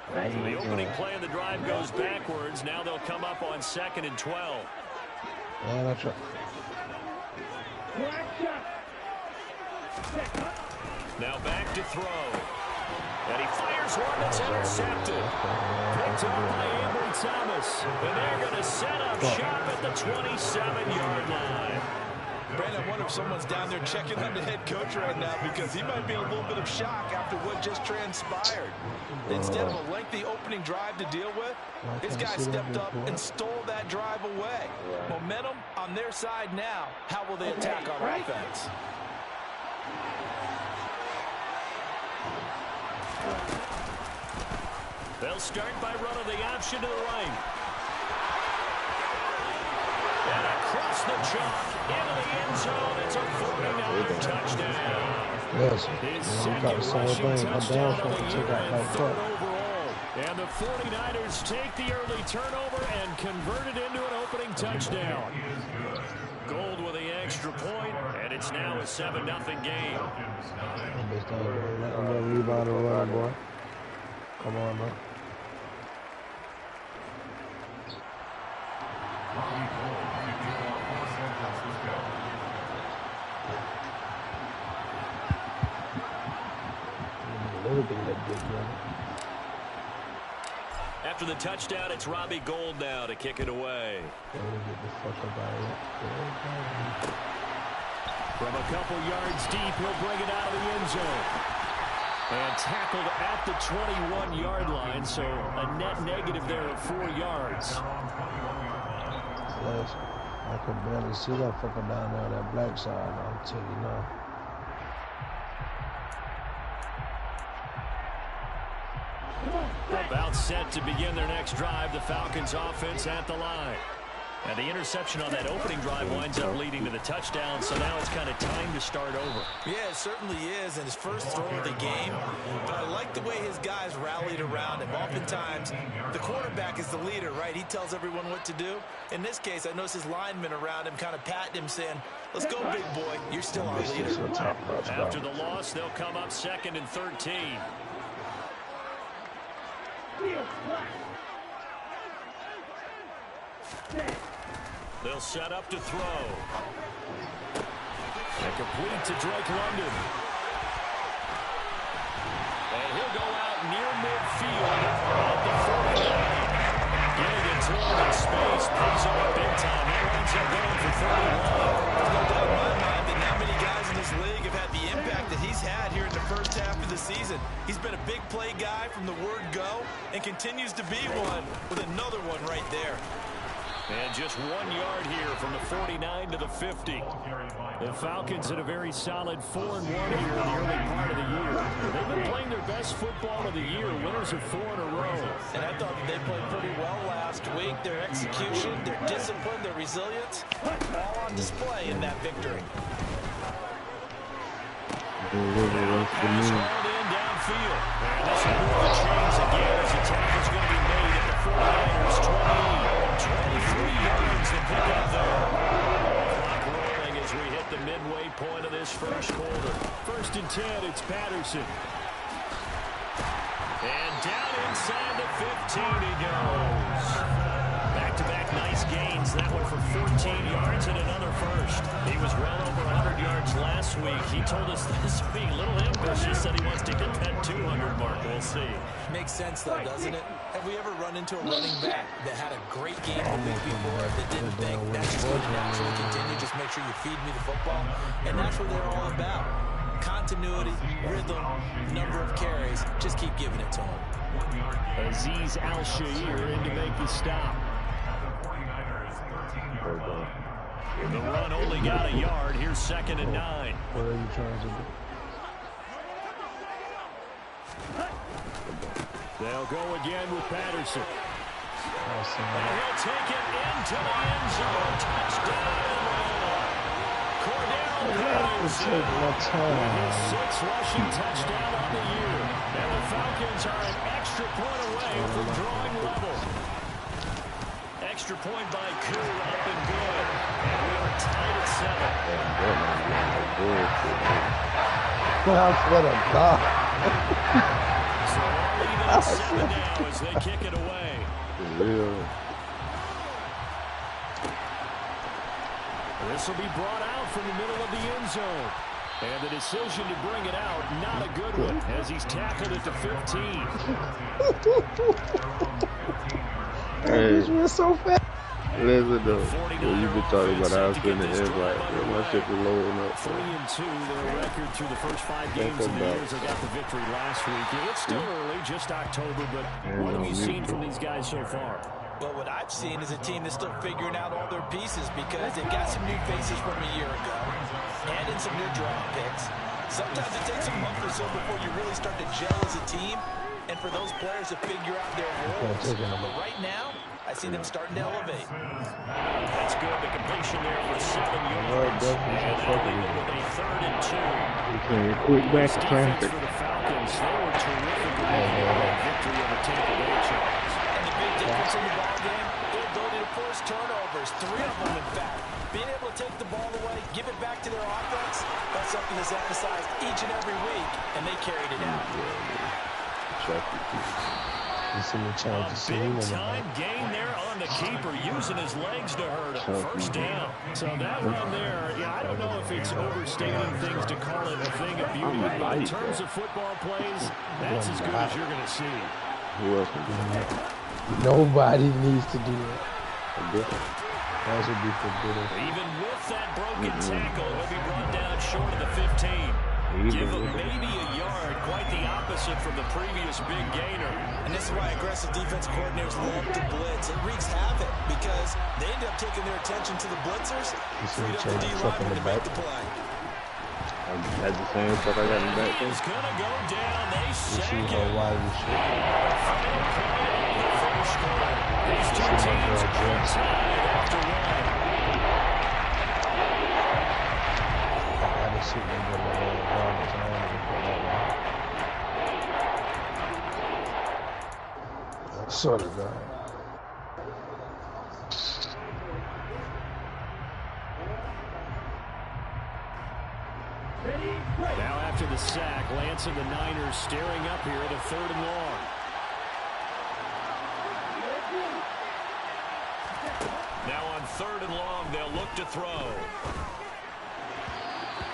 So the opening play of the drive goes backwards. Now they'll come up on 2nd and 12. Yeah, that's right. Now back to throw. And he fires one that's intercepted. Picked up by Ambry Thomas. And they're going to set up shop at the 27-yard line. Brandon, I wonder if someone's down there checking on the head coach right now because he might be in a little bit of shock after what just transpired. Instead of a lengthy opening drive to deal with, this guy stepped up and stole that drive away. Momentum on their side now. How will they attack on offense? They'll start by running the option to the right. And across the chalk into the end zone. It's a 49 touchdown. Yes, His we second got the same rushing thing. I'm touchdown down of for the to year take out and my 3rd foot. overall. And the 49ers take the early turnover and convert it into an opening touchdown. Gold with the extra point, and it's now a 7-0 game. Let them rebound and run, boy. Come on, bro. After the touchdown, it's Robbie Gould now to kick it away. From a couple yards deep, he'll bring it out of the end zone. And tackled at the 21-yard line, so a net negative there of 4 yards. I could barely see that fucker down there on that black side, I'll tell you now. About set to begin their next drive, the Falcons offense at the line. And the interception on that opening drive winds up leading to the touchdown, so now it's kind of time to start over. Yeah, it certainly is, and his first throw of the game. But I like the way his guys rallied around him. Oftentimes, the quarterback is the leader, right? He tells everyone what to do. In this case, I noticed his linemen around him kind of patting him, saying, let's go, big boy. You're still our leader. After the loss, they'll come up 2nd and 13. They'll set up to throw. And complete to Drake London. And he'll go out near midfield at the 49. Getting it to him in space. Pays off big time. That winds up going for 31. There's no doubt in my mind that not many guys in this league have had the impact that he's had here in the first half of the season. He's been a big play guy from the word go and continues to be one with another one right there. And just 1 yard here from the 49 to the 50. The Falcons had a very solid 4-1 here in the early part of the year. They've been playing their best football of the year, winners of 4 in a row. And I thought that they played pretty well last week. Their execution, their discipline, their resilience, all on display in that victory. Pass hauled in downfield. And this will move the chains again as the tackle's going to be made at the 49ers 23 yards to pick up there. Clock rolling as we hit the midway point of this first quarter. 1st and 10, it's Patterson. And down inside the 15 he goes. Back-to-back nice gains. That one for 14 yards and another first. He was well over 100 yards last week. He told us this week, a little ambitious, said he wants to hit that 200 mark. We'll see. Makes sense, though, doesn't it? Have we ever run into a running back that had a great game the week before that didn't think that's just going to naturally continue? Just make sure you feed me the football. And that's what they're all about. Continuity, rhythm, number of carries. Just keep giving it to him. Azeez Al-Shaair in to make the stop. The run only got a yard. Here's 2nd and 9. What are you trying to do? They'll go again with Patterson. And he'll take it into the end zone. Touchdown. Cordell Patterson with his 6th rushing touchdown on the year. And the Falcons are an extra point away from drawing level. Extra point by Koo, up and good. And we are tied at 7. I swear to God. So all even on 7 now as they kick it away. This will be brought out from the middle of the end zone. And the decision to bring it out, not a good one, as he's tackled it to 15. This was so fast. Listen though, you been talking about how I was in the air, like, my shit was loading up. 3-2, their record through the first 5 games of the year. They got the victory last week. It's still early, just October, but what have you seen from these guys so far? Well, what I've seen is a team that's still figuring out all their pieces because they've got some new faces from a year ago and in some new draft picks. Sometimes it takes a month or so before you really start to gel as a team and for those players to figure out their roles. But right now, I see them starting to elevate. That's good. The completion there for 7 yards. And with a 3rd and 2. You can't quick back to traffic. For the Falcons, they were terrific victory over Tampa Bay Chargers. And the big difference in the ball game, their ability to force turnovers, 3 of them in fact. Being able to take the ball away, give it back to their offense, that's something that's emphasized each and every week, and they carried it out. You see me trying to see him. Big time gain there on the keeper, using his legs to hurt him. First down. So that run there, yeah, I don't know if it's overstating things to call it a thing of beauty, but in terms of football plays, that's as good as you're going to see. Who else can do that? Nobody needs to do that. That would be forbidden. Even with that broken tackle, he'll be brought down short of the 15. Give him maybe a yard, quite the opposite from the previous big gainer. And this is why aggressive defense coordinators love to blitz. It wreaks havoc because they end up taking their attention to the blitzers, freed up the D-lineman to make the play. I had the same stuff I got in the back. He's going to go down. They sack him. Final play of the first quarter. These two teams are tied after 1. Sort of God. Now after the sack, Lance and the Niners staring up here at a 3rd and long. Now on 3rd and long, they'll look to throw.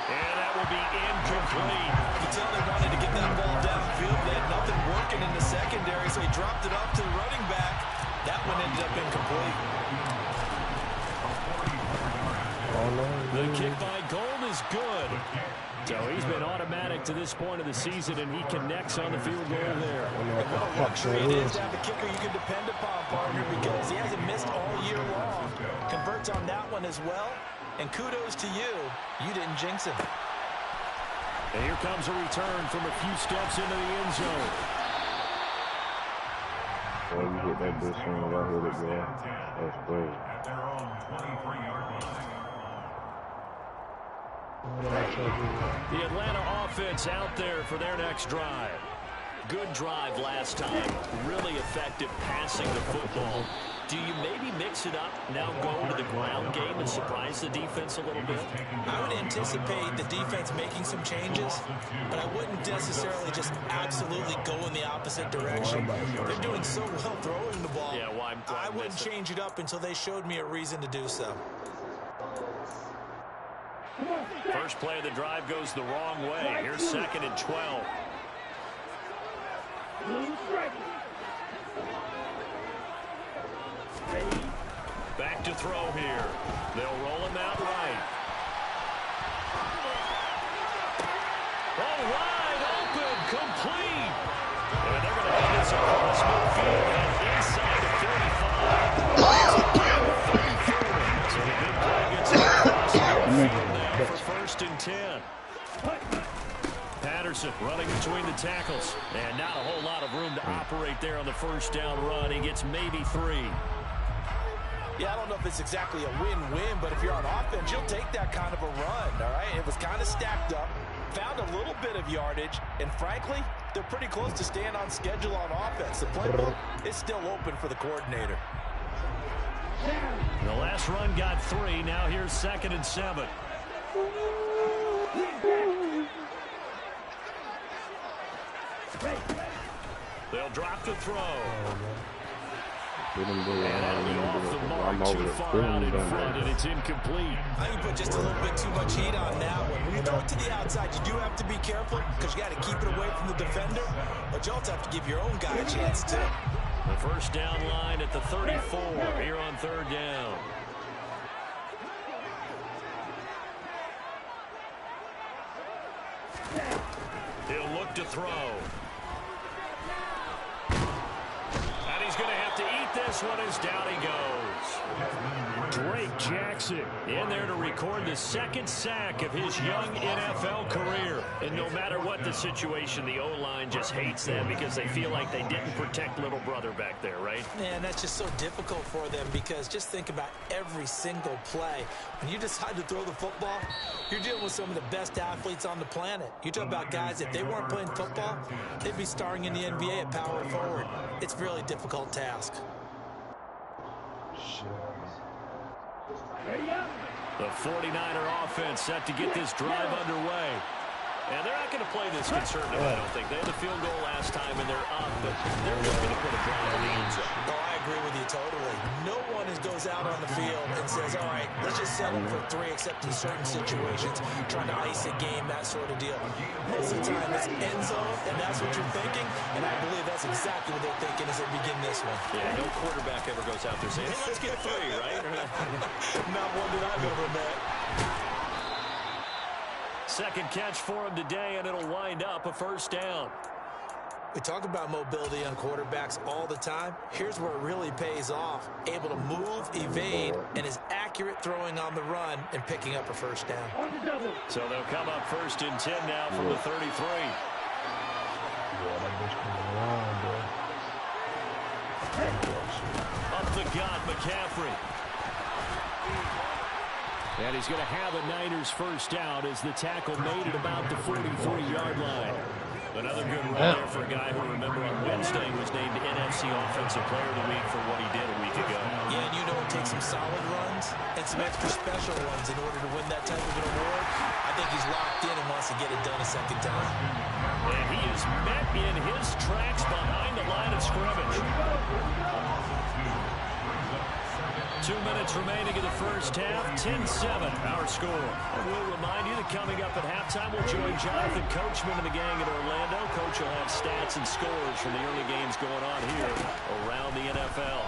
And that will be incomplete. You can tell they wanted to get that ball downfield. They had nothing working in the secondary, so he dropped it off to the running back. That one ended up incomplete. The kick by Gold is good. So he's been automatic to this point of the season, and he connects on the field goal there. And what a luxury it is to have a kicker you can depend upon, partner, because he hasn't missed all year long. Converts on that one as well. And kudos to you. You didn't jinx him. And here comes a return from a few steps into the end zone. Boy, you hit that bitch swing right with it, bro. That's crazy. The Atlanta offense out there for their next drive. Good drive last time. Really effective passing the football. Do you maybe mix it up, now go to the ground game and surprise the defense a little bit? I would anticipate the defense making some changes, but I wouldn't necessarily just absolutely go in the opposite direction. They're doing so well throwing the ball. Yeah, why I wouldn't change it up until they showed me a reason to do so. First play of the drive goes the wrong way. Here's 2nd and 12. Back to throw here. They'll roll him out right. Oh, wide open, complete. And they're going to have this across midfield and inside the 35. So the big play gets across midfield now for 1st and 10. Patterson running between the tackles. And not a whole lot of room to operate there on the first down run. He gets maybe 3. Yeah, I don't know if it's exactly a win-win, but if you're on offense, you'll take that kind of a run, all right? It was kind of stacked up, found a little bit of yardage, and frankly, they're pretty close to staying on schedule on offense. The playbook is still open for the coordinator. The last run got 3. Now here's 2nd and 7. They'll drop the throw. I'm Too far out in front, and it's incomplete. I think you put just a little bit too much heat on that one. When you throw it to the outside, you do have to be careful because you got to keep it away from the defender, but you also have to give your own guy a chance too. The first down line at the 34 here on third down. He'll look to throw. And he's going to have to eat this one as down he goes. Drake Jackson in there to record the second sack of his young NFL career. And no matter what the situation, the O-line just hates them because they feel like they didn't protect little brother back there, right? Man, that's just so difficult for them because just think about every single play. When you decide to throw the football, you're dealing with some of the best athletes on the planet. You talk about guys, if they weren't playing football, they'd be starring in the NBA at power forward. It's a really difficult task. The 49er offense set to get this drive underway. And they're not going to play this conservative, I don't think. They had the field goal last time, and they're up, but they're looking to put a drive in the end zone. Oh, I agree with you totally. No one goes out on the field and says, all right, let's just settle for 3, except in certain situations, trying to ice a game, that sort of deal. Most of the time, it's end zone, and that's what you're thinking, and I believe that's exactly what they're thinking as they begin this one. Yeah, no quarterback ever goes out there saying, hey, let's get 3, right? Not one that I've ever met. Second catch for him today, and it'll wind up a first down. We talk about mobility on quarterbacks all the time. Here's where it really pays off. Able to move, evade, and is accurate throwing on the run and picking up a first down. So they'll come up first and 10 now from the 33. Yeah, that bitch coming around, bro. Up the gut, McCaffrey. And he's going to have a Niners first down as the tackle made at about the 43-yard line. Another good run there for a guy who, remember, on Wednesday was named NFC Offensive Player of the Week for what he did a week ago. Yeah, and you know it takes some solid runs and some extra special ones in order to win that type of an award. I think he's locked in and wants to get it done a second time. And he is met in his tracks behind the line of scrimmage. 2 minutes remaining in the first half, 10-7 our score. And we'll remind you that coming up at halftime, we'll join Jonathan Coachman and the gang in Orlando. Coach will have stats and scores from the early games going on here around the NFL.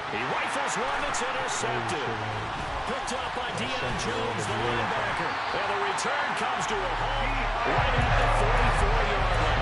He rifles one that's intercepted. Picked up by Deion Jones, the linebacker. And the return comes to a halt right at the 44-yard line.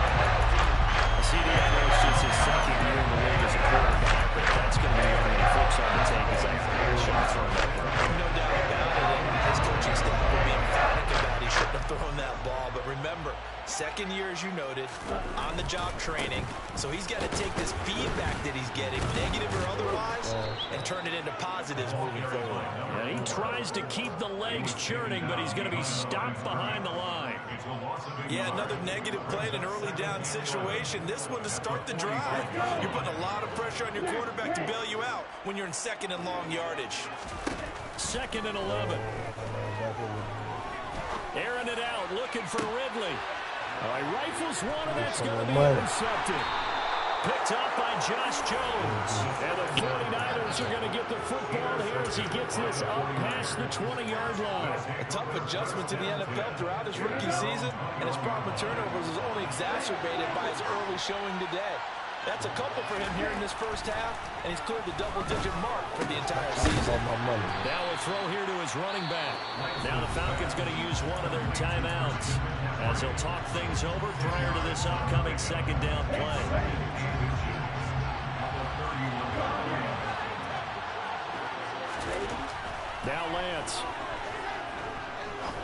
CeeDee knows just his second year in the league as a quarterback, but that's going to be one of the flips on the tape as I think shots on that. No doubt about it, and his coaching staff will be emphatic about he shouldn't have thrown that ball. But remember, second year, as you noted, on-the-job training, so he's got to take this feedback that he's getting, negative or otherwise, and turn it into positives moving forward. Yeah, he tries to keep the legs churning, but he's going to be stopped behind the line. Yeah, another negative play in an early down situation. This one to start the drive. You're putting a lot of pressure on your quarterback to bail you out when you're in second and long yardage. 2nd and 11. Airing it out, looking for Ridley. He rifles one, and that's going to be intercepted. Picked up by Josh Jones. And the 49ers are going to get the football here as he gets this up past the 20-yard line. A tough adjustment to the NFL throughout his rookie season, and his problem with turnovers is only exacerbated by his early showing today. That's a couple for him here in this first half, and he's cleared the double-digit mark for the entire season. Now a throw here to his running back. Now the Falcons going to use one of their timeouts as he'll talk things over prior to this upcoming second down play. Now Lance.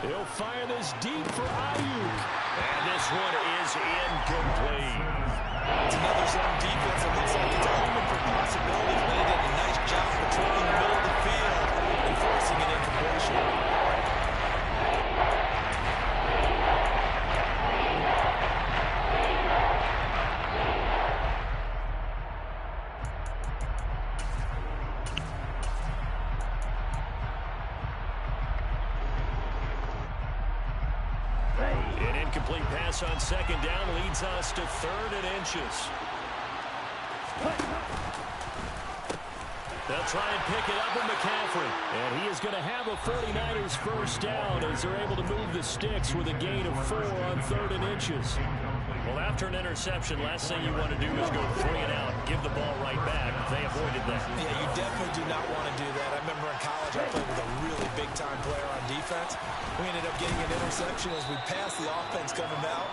He'll fire this deep for Ayuk. And this one is incomplete. It's another zone defense that looks like it's open for possibilities, but he did a nice job patrolling the middle of the field and forcing an incompletion. incomplete pass on second down leads us to 3rd and inches. They'll try and pick it up with McCaffrey. And he is going to have a 49ers first down as they're able to move the sticks with a gain of 4 on 3rd and inches. Well, after an interception, last thing you want to do is go 3 and out, give the ball right back. They avoided that. Yeah, you definitely do not want to do that. I remember in college I played with a really big-time player on defense. We ended up getting an interception as we passed the offense coming out.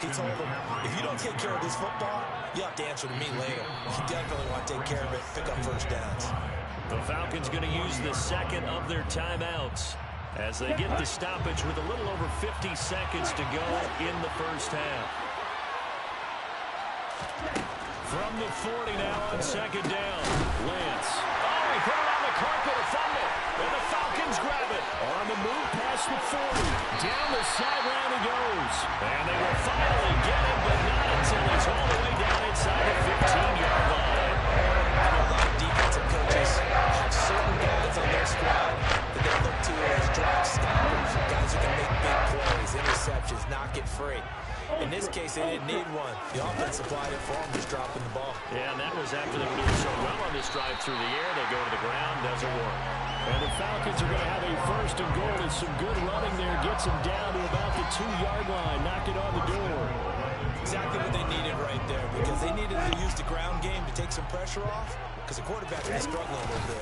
He told him, if you don't take care of this football, you have to answer to me later. You definitely want to take care of it, pick up first downs. The Falcons going to use the second of their timeouts as they get the stoppage with a little over 50 seconds to go in the first half. From the 40 now on second down, Lance. Oh, he put it on the carpet, a fumble, and the Falcons grab it. On the move past the 40, down the sideline he goes. And they will finally get him, but not until he's all the way down inside the 15-yard line. I know a lot of defensive coaches have certain guys on their squad that they look to as drive stoppers, guys who can make big plays, interceptions, knock it free. In this case, they didn't need one. The offense supplied it for them, just dropping the ball. Yeah, and that was after they were doing so well on this drive through the air. They go to the ground, doesn't work. And the Falcons are going to have a 1st and goal. There's some good running there. Gets them down to about the 2-yard line. Knock it on the door. Exactly what they needed right there, because they needed to use the ground game to take some pressure off, because the quarterback's been struggling a little bit.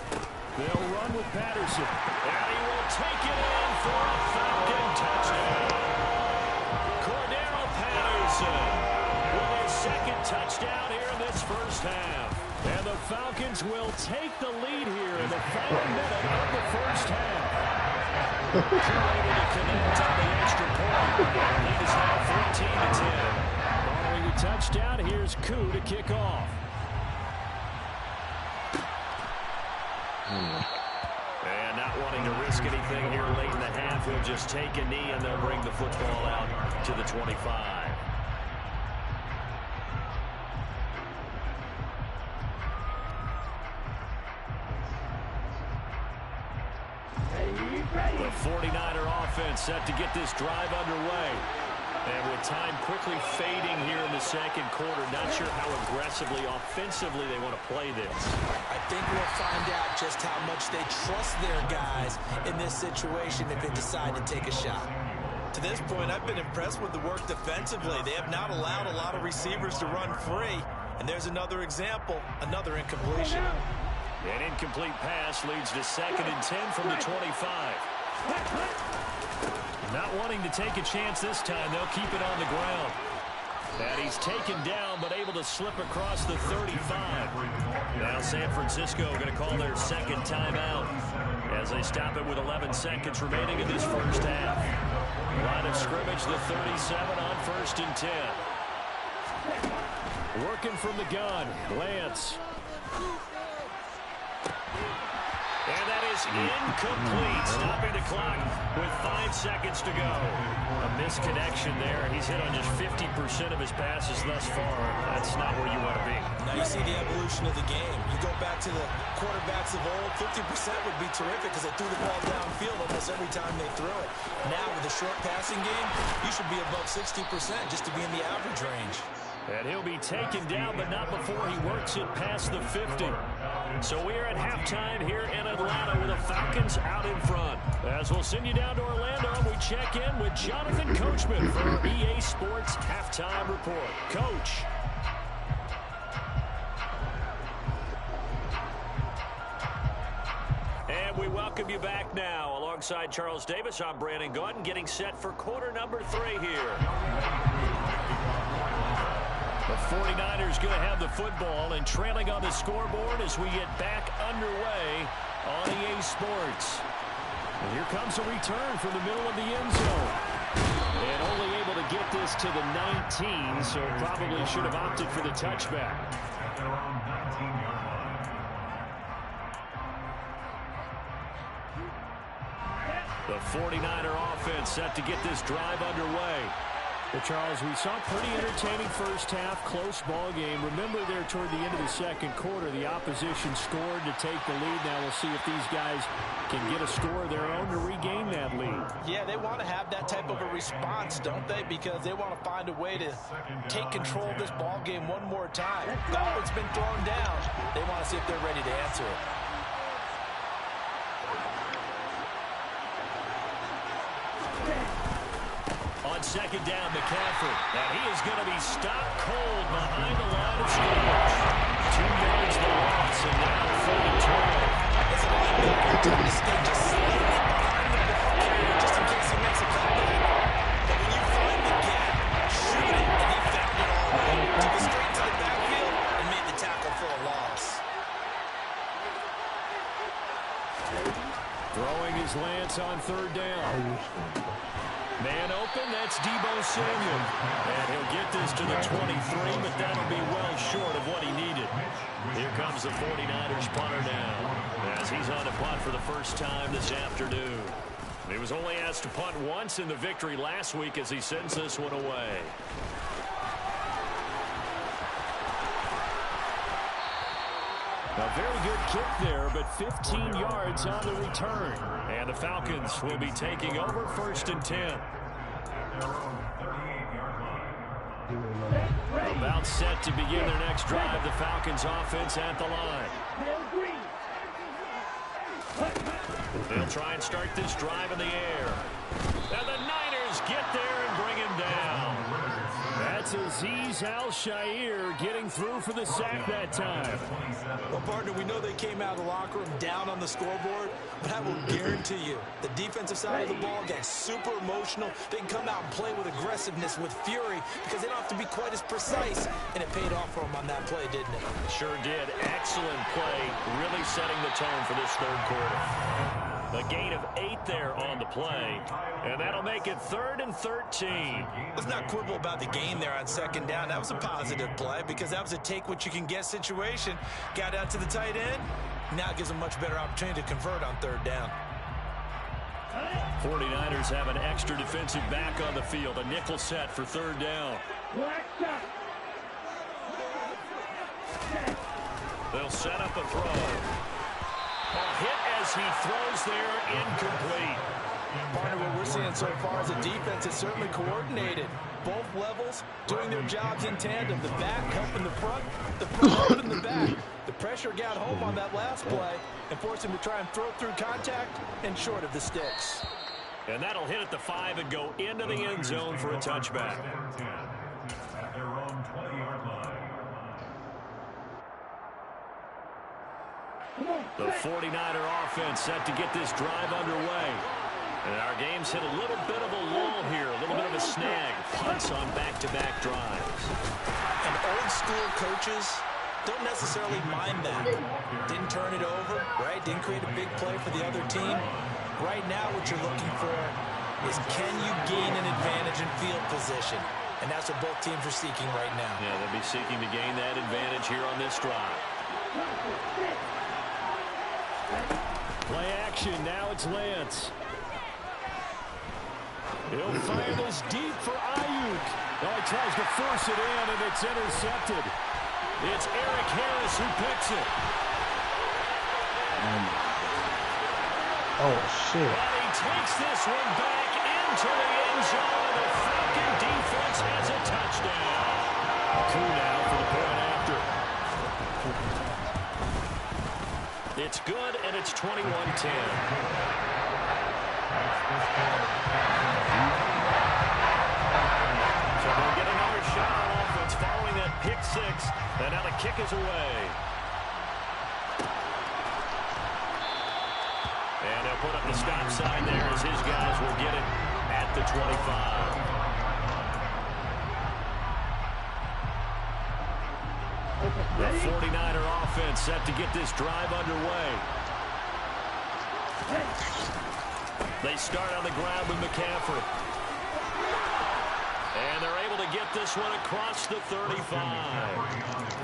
They'll run with Patterson. And he will take it in for a Falcon touchdown. With his 2nd touchdown here in this first half. And the Falcons will take the lead here in the final minute of the first half. Able to connect on the extra point. The lead is now 14-10. Following the touchdown, here's Koo to kick off. And not wanting to risk anything here late in the half, he'll just take a knee and they'll bring the football out to the 25. The 49er offense set to get this drive underway. And with time quickly fading here in the second quarter, not sure how aggressively, offensively they want to play this. I think we'll find out just how much they trust their guys in this situation if they decide to take a shot. To this point, I've been impressed with the work defensively. They have not allowed a lot of receivers to run free. And there's another example, another incompletion. An incomplete pass leads to 2nd and 10 from the 25. Not wanting to take a chance this time, they'll keep it on the ground. And he's taken down, but able to slip across the 35. Now San Francisco going to call their 2nd timeout as they stop it with 11 seconds remaining in this first half. Line of scrimmage, the 37 on 1st and 10. Working from the gun, Lance. And that is incomplete, stopping the clock with 5 seconds to go. A misconnection there. He's hit on just 50% of his passes thus far. That's not where you want to be. Now you see the evolution of the game. You go back to the quarterbacks of old, 50% would be terrific because they threw the ball downfield almost every time they threw it. Now with a short passing game, you should be above 60% just to be in the average range. And he'll be taken down, but not before he works it past the 50. So we are at halftime here in Atlanta with the Falcons out in front. As we'll send you down to Orlando, we check in with Jonathan Coachman for our EA Sports Halftime Report. Coach. And we welcome you back now. Alongside Charles Davis, I'm Brandon Gordon, getting set for quarter number 3 here. The 49ers going to have the football and trailing on the scoreboard as we get back underway on EA Sports. And here comes a return from the middle of the end zone. And only able to get this to the 19, so probably should have opted for the touchback. The 49er offense set to get this drive underway. Well, Charles, we saw a pretty entertaining first half, close ball game. Remember there toward the end of the second quarter, the opposition scored to take the lead. Now we'll see if these guys can get a score of their own to regain that lead. Yeah, they want to have that type of a response, don't they? Because they want to find a way to take control of this ball game one more time. Gauntlet's been thrown down. They want to see if they're ready to answer it. On second down, McCaffrey. And he is going to be stopped cold behind the line of scrimmage. 2 yards the loss, and now 3rd and 12. It's a linebacker trying to stay just slightly behind the ball carrier just in case he makes a comeback. But when you find the gap, shoot it, and he found it all right. Took it straight to the backfield and made the tackle for a loss. Throwing his Lance on 3rd down. Man open, that's Deebo Samuel. And he'll get this to the 23, but that'll be well short of what he needed. Here comes the 49ers punter now, as he's on to punt for the first time this afternoon. He was only asked to punt once in the victory last week as he sends this one away. A very good kick there, but 15 yards on the return. And the Falcons will be taking over 1st and 10. About set to begin their next drive, the Falcons offense at the line. They'll try and start this drive in the air. And the Niners get there and bring him down. That's Azeez Al-Shaair getting through for the sack that time. Well, partner, we know they came out of the locker room down on the scoreboard, but I will guarantee you the defensive side of the ball gets super emotional. They can come out and play with aggressiveness, with fury, because they don't have to be quite as precise, and it paid off for them on that play, didn't it? Sure did. Excellent play, really setting the tone for this 3rd quarter. A gain of 8 there on the play, and that'll make it 3rd and 13. Let's not quibble about the gain there on 2nd down. That was a positive play because that was a take-what-you-can-get situation. Got out to the tight end. Now it gives them much better opportunity to convert on 3rd down. 49ers have an extra defensive back on the field, a nickel set for 3rd down. They'll set up a throw. A hit as he throws there, incomplete. Partner, what we're seeing so far as a defense is certainly coordinated. Both levels doing their jobs in tandem. The back helping the front helping the back. The pressure got home on that last play and forced him to try and throw through contact and short of the sticks. And that'll hit at the 5 and go into the end zone for a touchback. The 49er offense set to get this drive underway. And our game's hit a little bit of a lull here, a little bit of a snag. Punts on back-to-back drives. And old-school coaches don't necessarily mind that. Didn't turn it over, right? Didn't create a big play for the other team. Right now what you're looking for is can you gain an advantage in field position? And that's what both teams are seeking right now. Yeah, they'll be seeking to gain that advantage here on this drive. Play action, now it's Lance. He'll fire this deep for Ayuk. Oh, he tries to force it in, and it's intercepted. It's Eric Harris who picks it. Oh, shit. And he takes this one back into the end zone. The Falcon defense has a touchdown. 2 now for the point after. It's good, and it's 21-10. So they'll get another shot on offense following that pick 6. And now the kick is away. And they'll put up the stop sign there as his guys will get it at the 25. The 49er offense set to get this drive underway. They start on the ground with McCaffrey. And they're able to get this one across the 35.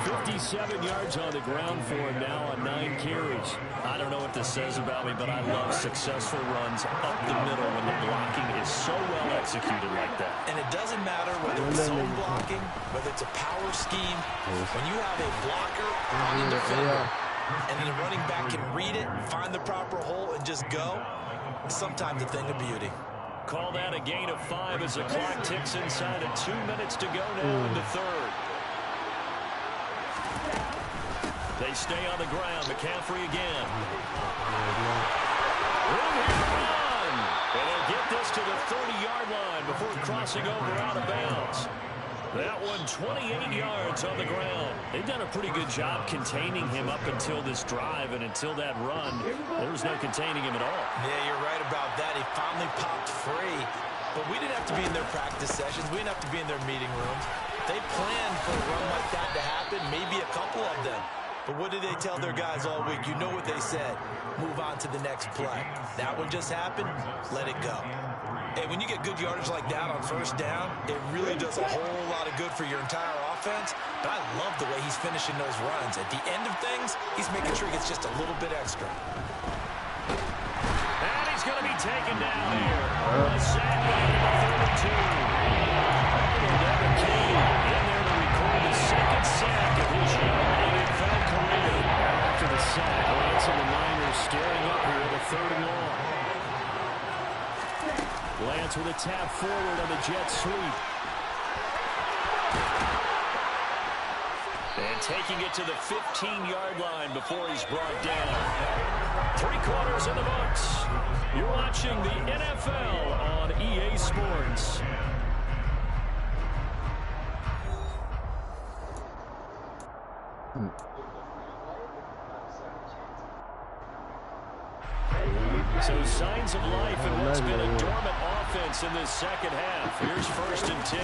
57 yards on the ground for him now on 9 carries. I don't know what this says about me, but I love successful runs up the middle when the blocking is so well executed like that. And it doesn't matter whether it's zone blocking, whether it's a power scheme. When you have a blocker on a defender, and then the running back can read it, find the proper hole, and just go, it's sometimes a thing of beauty. Call that a gain of 5 as the clock ticks inside of 2 minutes to go now in the third. They stay on the ground. McCaffrey again. Room here to run. And they'll get this to the 30-yard line before crossing over out of bounds. That one 28 yards on the ground. They've done a pretty good job containing him up until this drive, and until that run, there was no containing him at all. Yeah, you're right about that. He finally popped free. But we didn't have to be in their practice sessions. We didn't have to be in their meeting rooms. They planned for a run like that to happen, maybe a couple of them. But what did they tell their guys all week? You know what they said. Move on to the next play. That one just happened. Let it go. Hey, when you get good yardage like that on first down, it really does a whole lot of good for your entire offense. But I love the way he's finishing those runs. At the end of things, he's making sure he gets just a little bit extra. And he's going to be taken down here. A sack back in the 32. In there to record the second sack of his young NFL career. After the sack, Lance and the Niners staring up here at a 3rd and long. Lance with a tap forward on the jet sweep. And taking it to the 15-yard line before he's brought down. 3 quarters in the books. You're watching the NFL on EA Sports. So signs of life in what's been a dormant offense in this second half. Here's 1st and 10.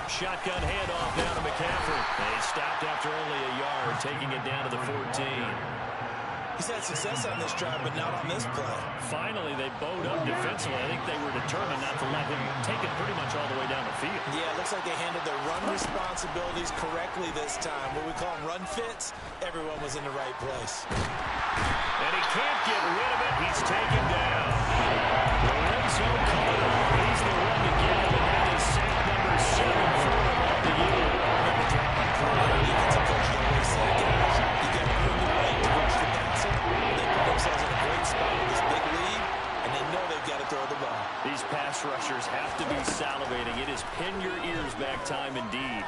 Shotgun handoff down to McCaffrey. And he stopped after only a yard, taking it down to the 14. He's had success on this drive, but not on this play. Finally, they bowed up defensively. I think they were determined not to let him take it pretty much all the way down the field. Yeah, it looks like they handled their run responsibilities correctly this time. What we call them run fits, everyone was in the right place. And he can't get rid of it. He's taken down. Lorenzo Carter. He's the one to get him, and that is sack number 7 for him on the year. Defensive coach always said, guys, you got to earn the right to rush the passer. They put themselves in a great spot in this big lead, and they know they've got to throw the ball. These pass rushers have to be salivating. It is pin your ears back time indeed.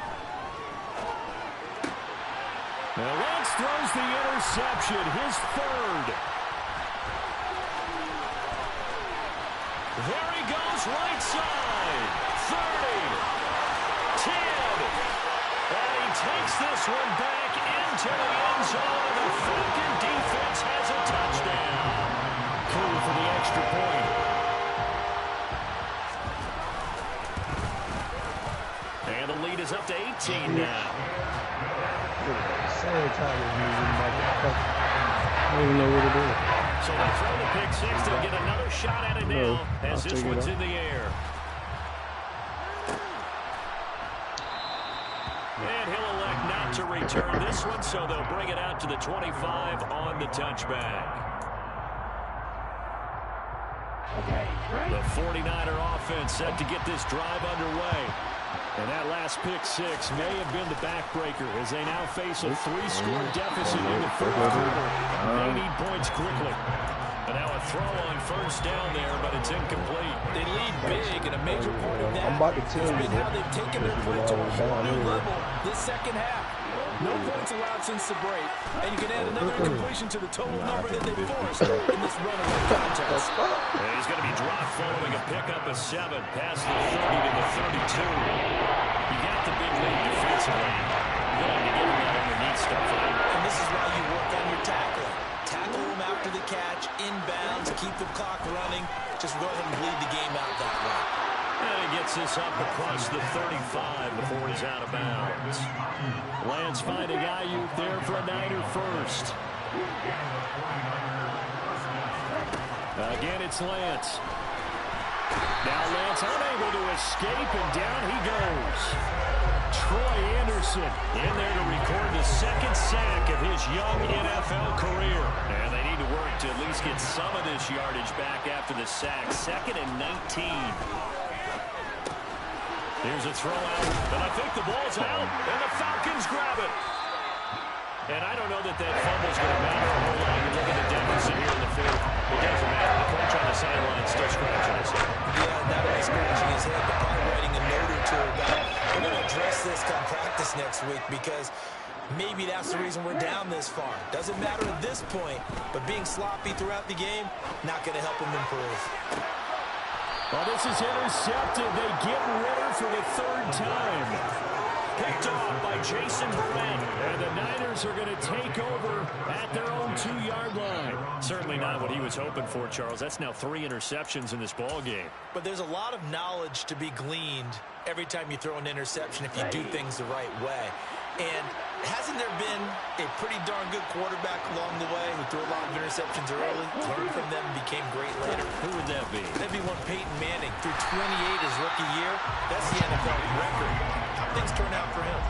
Now Lance throws the interception, his 3rd. There he goes, right side. 30, 10. And he takes this one back into the end zone, and the Falcon defense has a touchdown. Cool for the extra point. And the lead is up to 18 now. Same time as me, motherfucker. I don't even know what it is. So they throw the pick 6. They'll get another shot at it now as this one's in the air. And he'll elect not to return this one, so they'll bring it out to the 25 on the touchback. The 49er offense set to get this drive underway. And that last pick 6 may have been the backbreaker as they now face a 3-score deficit in the 4th quarter. They need points quickly. And now a throw on 1st down there, but it's incomplete. They lead big, and a major part of that has been how they've taken their play to a whole new level this second half. No points allowed since the break, and you can add another incompletion to the total number that they forced in this runaway contest. And he's going to be dropped following a pickup of 7 past the 30 to the 32. You got the big lead defensively. You're going to give him that underneath stuff, right? And this is why you work on your tackling. Tackle him after the catch, inbounds, keep the clock running. Just go ahead and bleed the game out that way. And he gets this up across the 35 before he's out of bounds. Lance finding Ayuk there for a Niner 1st. Again, it's Lance. Now Lance unable to escape, and down he goes. Troy Anderson in there to record the 2nd sack of his young NFL career. And they need to work to at least get some of this yardage back after the sack. 2nd and 19. Here's a throw out, and I think the ball's out, and the Falcons grab it. And I don't know that fumble's going to matter a whole lot. You look at the deficit here in the fourth. It doesn't matter. The coach on the sideline still scratching his head. Yeah, not only scratching his head, but probably writing a note or two about it. We're going to address this come practice next week because maybe that's the reason we're down this far. Doesn't matter at this point, but being sloppy throughout the game, not going to help him improve. Well, this is intercepted. They get Ritter for the third time. Picked off by Jason Brent. And the Niners are going to take over at their own 2-yard line. Certainly not what he was hoping for, Charles. That's now 3 interceptions in this ball game. But there's a lot of knowledge to be gleaned every time you throw an interception if you do things the right way. And hasn't there been a pretty darn good quarterback along the way who threw a lot of interceptions early, learned from them, became great later? Who would that be? That'd be one Peyton Manning. Threw 28 his rookie year. That's the NFL record. How things turn out for him?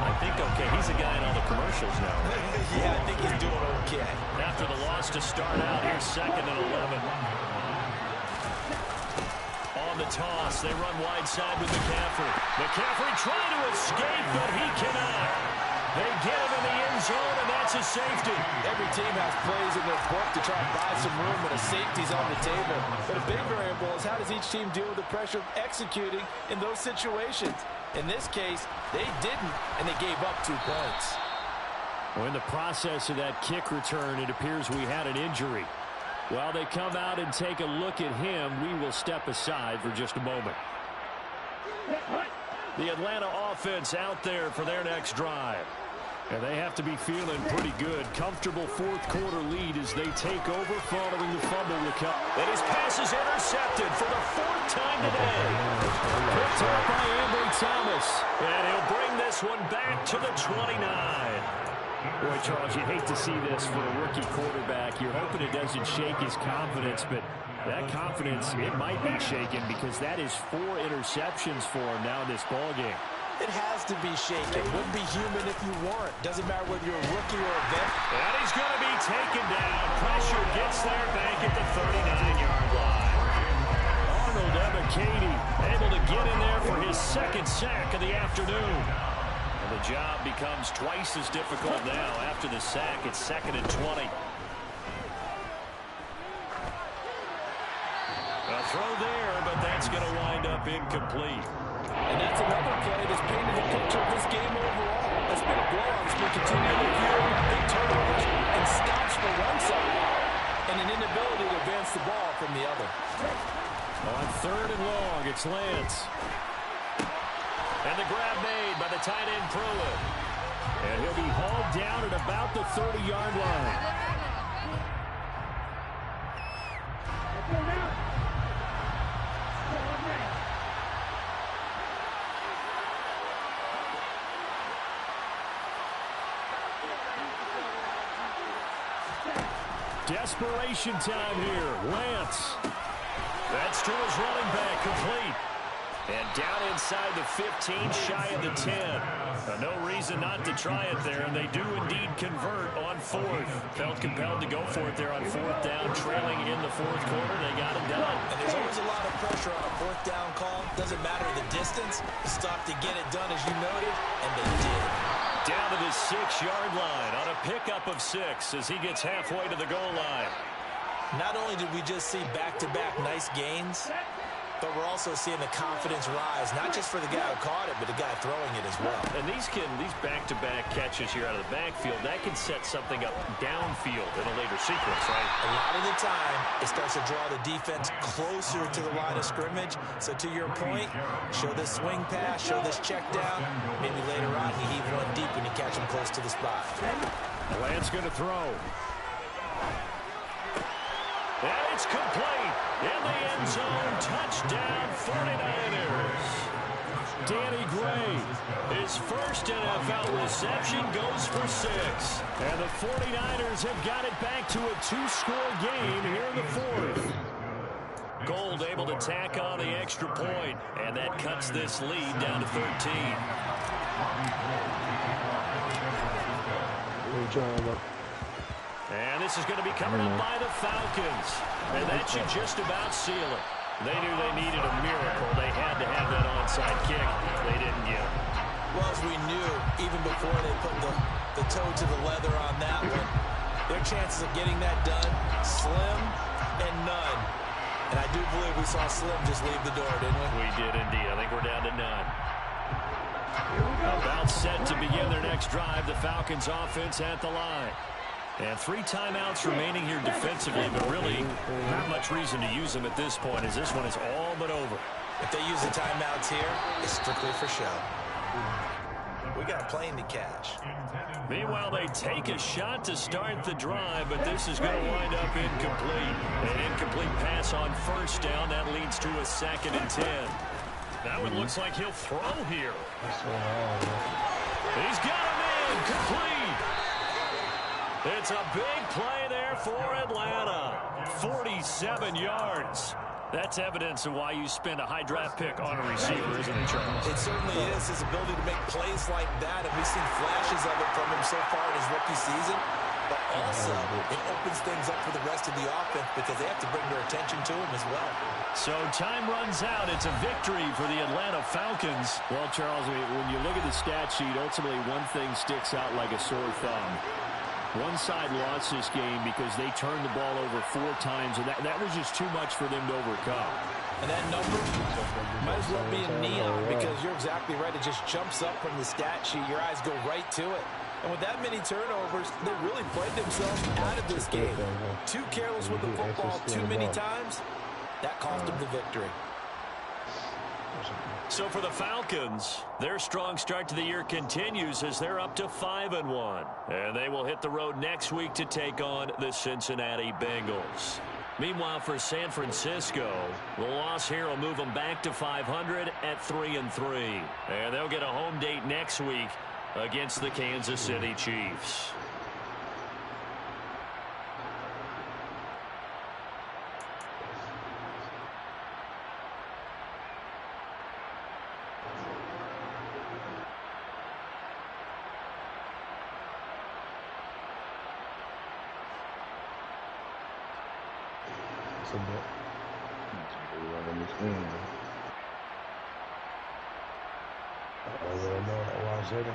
I think okay. He's a guy in all the commercials now, right? Yeah, I think he's doing okay. After the loss to start out, here's 2nd and 11. On the toss, they run wide side with McCaffrey. McCaffrey trying to escape, but he cannot. They get him in the end zone, and that's a safety. Every team has plays in their book to try and buy some room, and a safety's on the table. But a big variable is how does each team deal with the pressure of executing in those situations? In this case, they didn't, and they gave up 2 points. Well, in the process of that kick return, it appears we had an injury. While they come out and take a look at him, we will step aside for just a moment. The Atlanta offense out there for their next drive. And they have to be feeling pretty good. Comfortable fourth-quarter lead as they take over following the fumble recovery. And his pass is intercepted for the 4th time today. Picked up by Ambry Thomas. And he'll bring this one back to the 29. Boy, Charles, you hate to see this for a rookie quarterback. You're hoping it doesn't shake his confidence, but that confidence, it might be shaken because that is 4 interceptions for him now in this ballgame. It has to be shaken. Wouldn't be human if you weren't. Doesn't matter whether you're a rookie or a vet. And he's going to be taken down. Pressure gets there back at the 39-yard line. Arnold Ebiketie able to get in there for his 2nd sack of the afternoon. And the job becomes twice as difficult now after the sack. It's 2nd and 20. A throw there, but that's going to wind up incomplete. And that's another play that's painted the picture of this game overall. It's been a blowout. It's been continually fueled by big turnovers and stops for one side and an inability to advance the ball from the other. On 3rd and long, it's Lance. And the grab made by the tight end Pruitt. And he'll be hauled down at about the 30-yard line. Desperation time here. Lance. That's to his running back, complete. And down inside the 15, shy of the 10. No reason not to try it there, and they do indeed convert on 4th. Felt compelled to go for it there on 4th down, trailing in the 4th quarter. They got it done. And there's always a lot of pressure on a 4th down call. Doesn't matter the distance. Stop to get it done, as you noted, and they did. Down to the 6-yard line on a pickup of 6 as he gets halfway to the goal line. Not only did we just see back-to-back nice gains, but we're also seeing the confidence rise, not just for the guy who caught it, but the guy throwing it as well. And these back-to-back catches here out of the backfield, that can set something up downfield in a later sequence, right? A lot of the time, it starts to draw the defense closer to the line of scrimmage. So to your point, show this swing pass, show this check down. Maybe later on, you heave one deep when you catch him close to the spot. Lance going to throw. And it's complete. In the end zone, touchdown 49ers. Danny Gray, his first NFL reception, goes for 6. And the 49ers have got it back to a 2-score game here in the 4th. Gold able to tack on the extra point, and that cuts this lead down to 13. And this is going to be coming up by the Falcons. And that should just about seal it. They knew they needed a miracle. They had to have that on onside kick. They didn't get it. Well, as we knew, even before they put the toe to the leather on that one, their chances of getting that done, slim and none. And I do believe we saw Slim just leave the door, didn't we? We did indeed. I think we're down to none. About set to begin their next drive. The Falcons offense at the line. And 3 timeouts remaining here defensively, but really not much reason to use them at this point, as this one is all but over. If they use the timeouts here, it's strictly for show. We got a plane to catch. Meanwhile, they take a shot to start the drive, but this is going to wind up incomplete. An incomplete pass on first down. That leads to a 2nd and 10. That one looks like he'll throw here. He's got a man complete. It's a big play there for Atlanta. 47 yards. That's evidence of why you spend a high draft pick on a receiver, isn't it, Charles? It certainly is, his ability to make plays like that, and we've seen flashes of it from him so far in his rookie season. But also, it opens things up for the rest of the offense because they have to bring their attention to him as well. So time runs out. It's a victory for the Atlanta Falcons. Well, Charles, when you look at the stat sheet, ultimately one thing sticks out like a sore thumb. One side lost this game because they turned the ball over 4 times, and that was just too much for them to overcome. And that number might as well be in neon because you're exactly right. It just jumps up from the stat sheet. Your eyes go right to it. And with that many turnovers, they really played themselves out of this game. Too careless with the football too many times. That cost them the victory. So for the Falcons, their strong start to the year continues as they're up to 5-1. And they will hit the road next week to take on the Cincinnati Bengals. Meanwhile, for San Francisco, the loss here will move them back to 500 at 3-3. And they'll get a home date next week against the Kansas City Chiefs. It's a bit. Oh, yeah, no, watch it.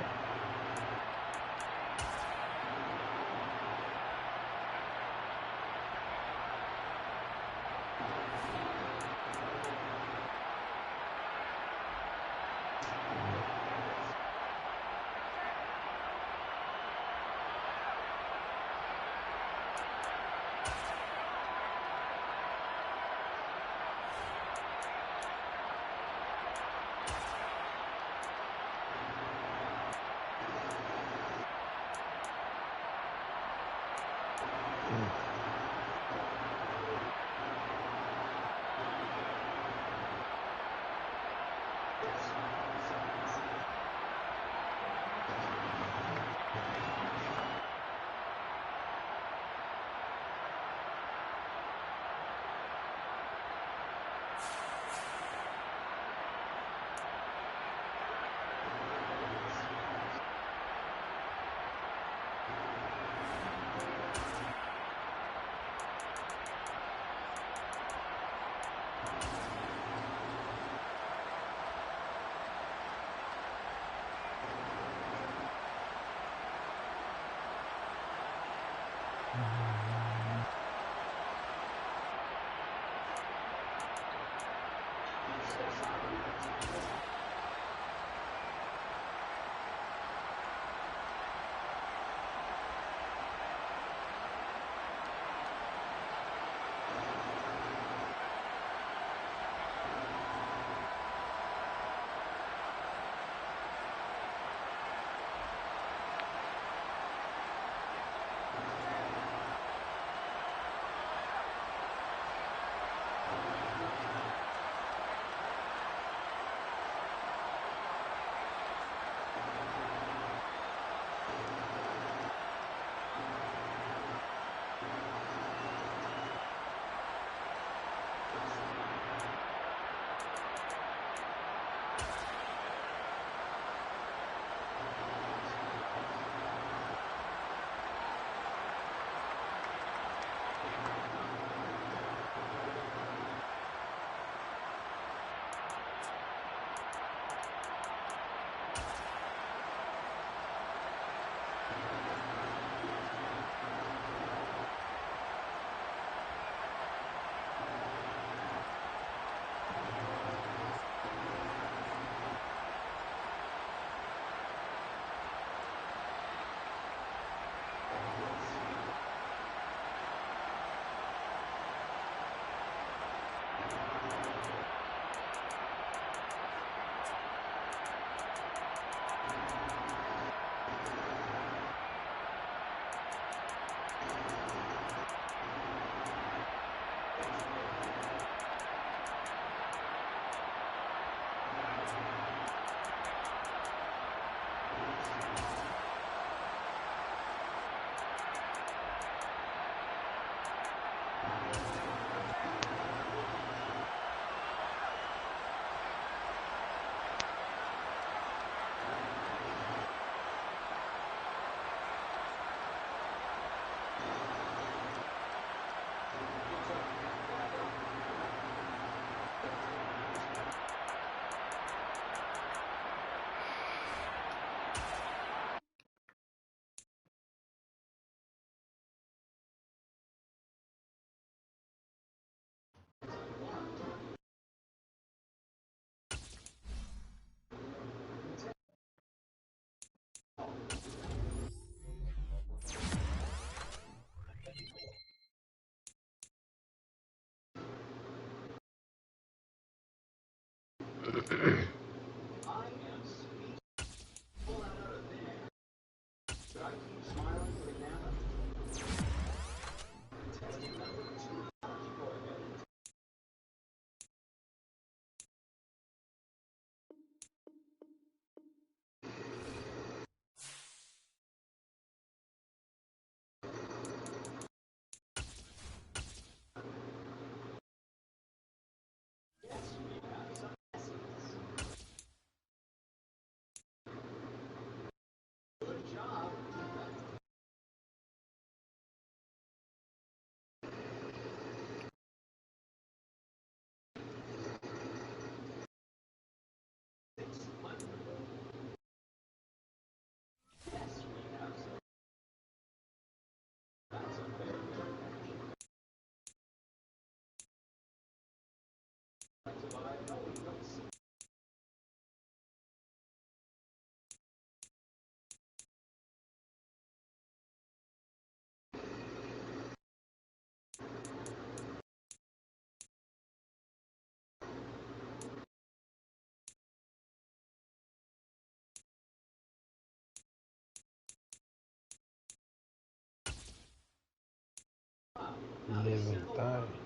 Living thing.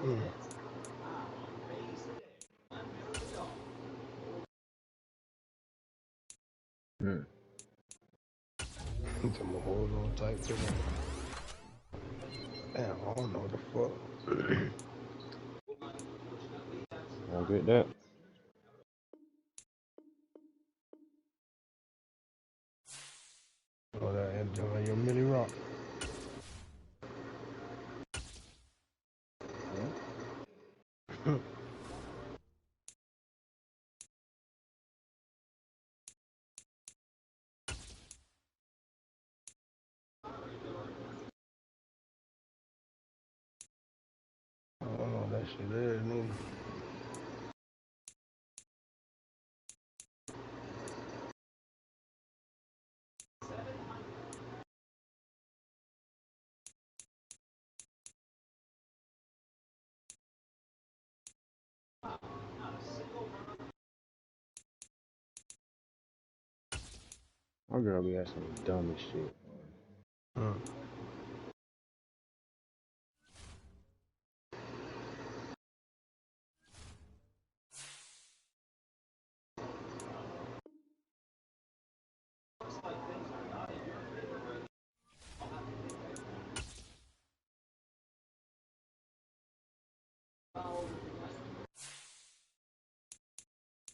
Mm-hmm. Hmm. I'm gonna hold on tight to that. Damn, I don't know what the fuck. I'll get that. Oh, that enjoy your mini rock. I don't know what that shit is, nigga. My girl be asking me dumb as shit. Hmm.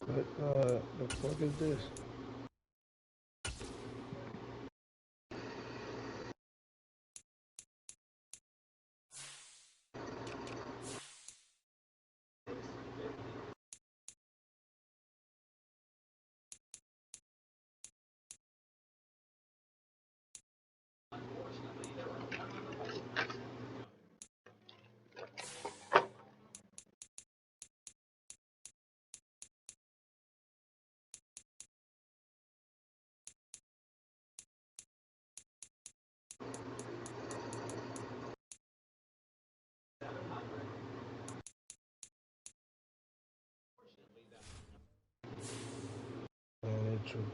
What the fuck is this? True.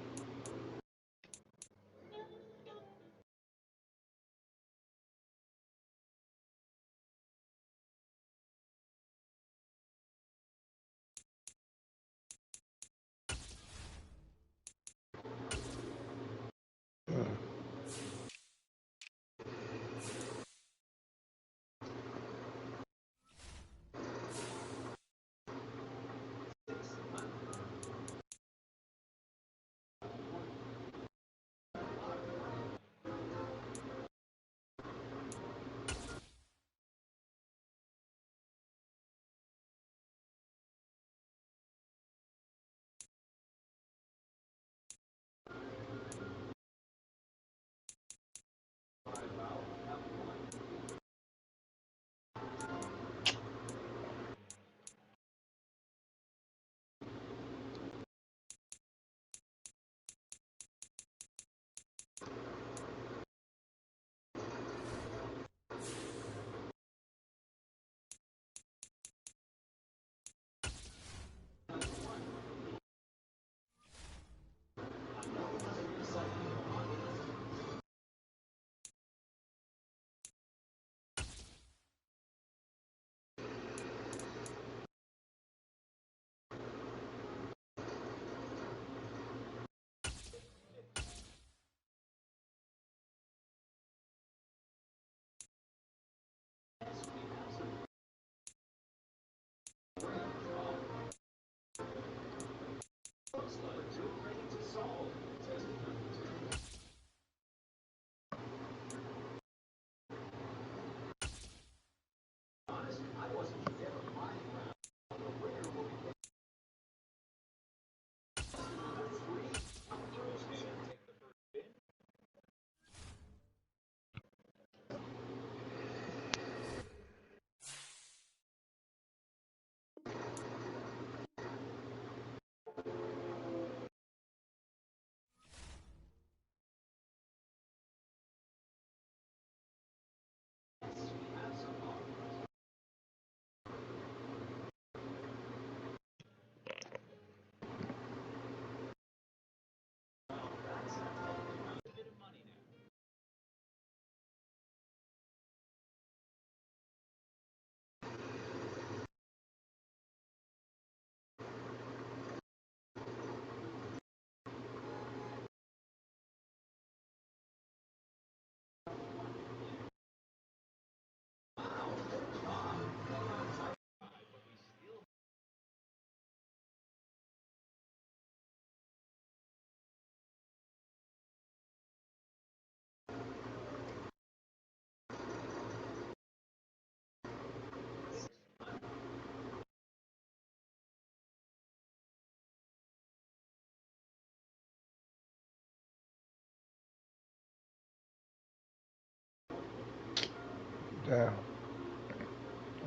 Damn.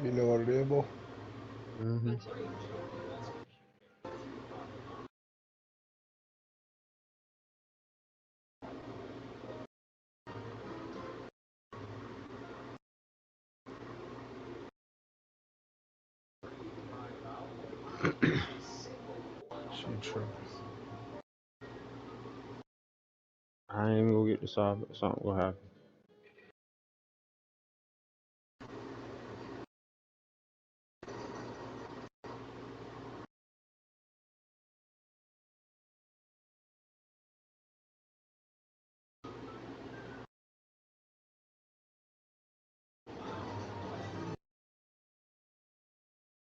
You know what it is, boy? Mm-hmm. She true. I ain't even gonna get the side, but something gonna happen.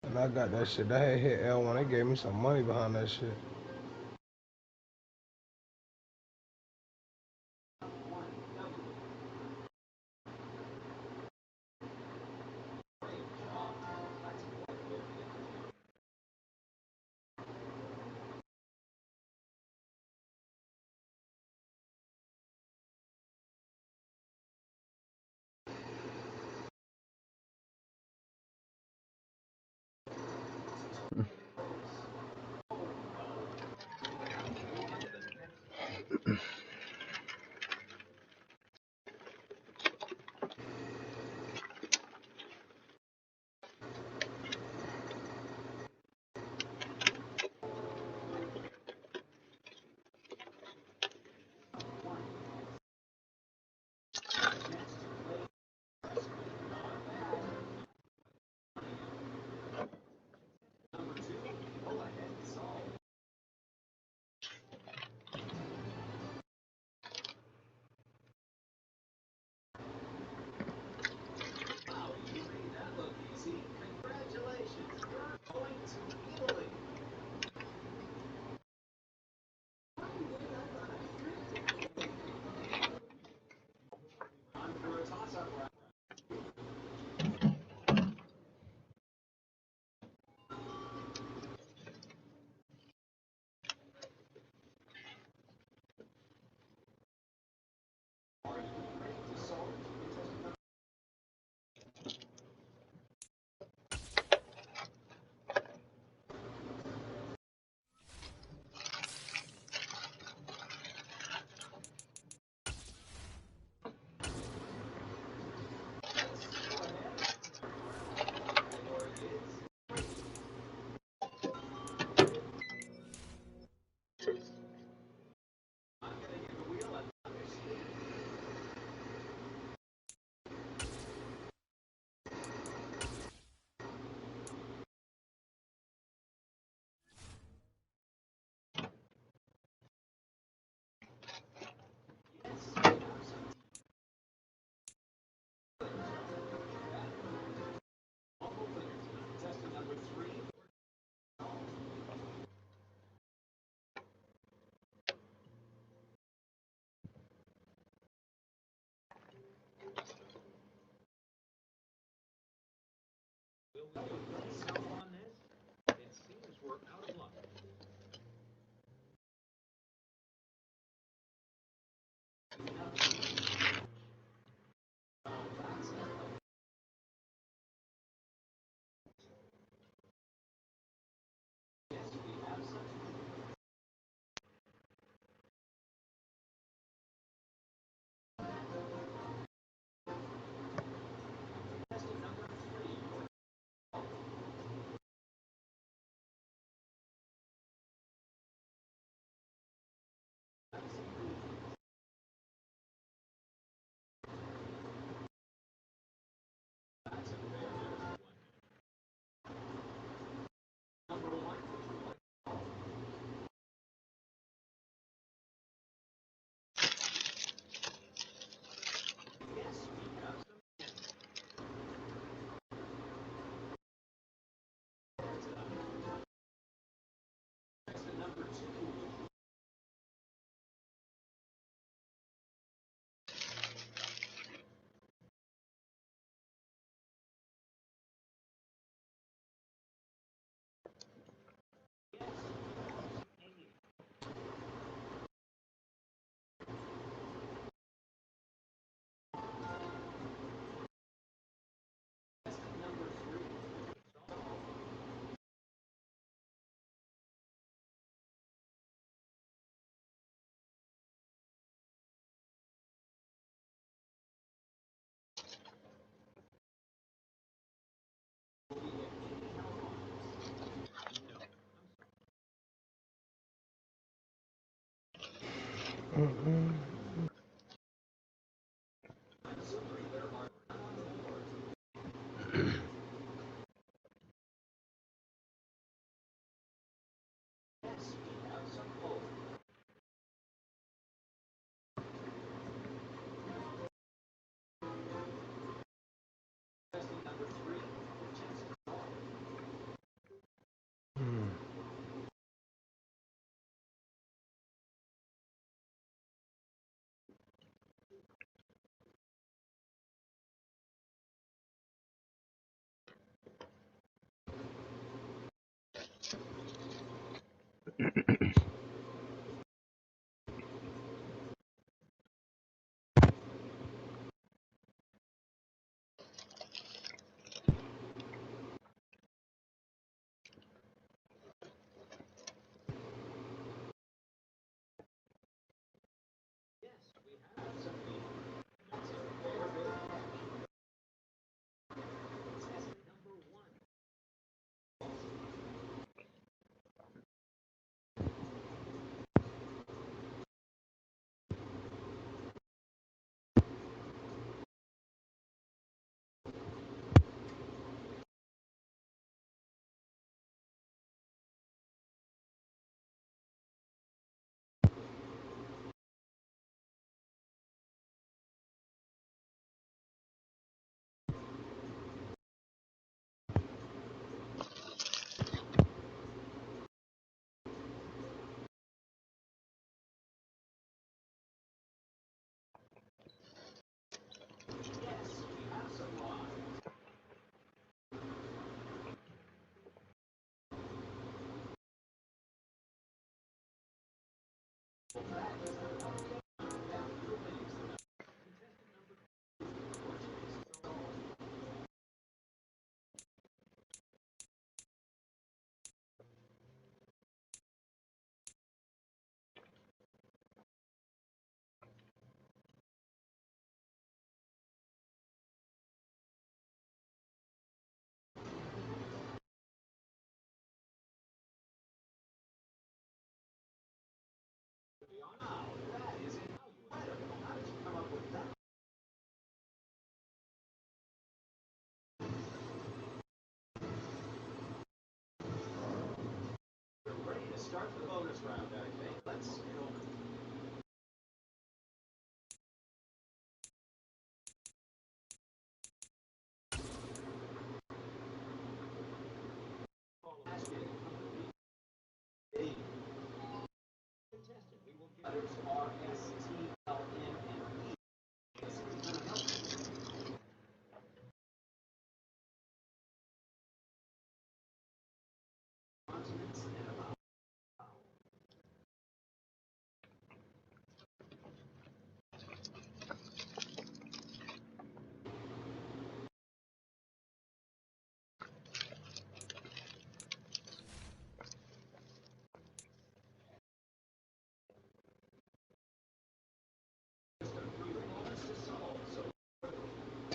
And I got that shit. That had hit L1. They gave me some money behind that shit.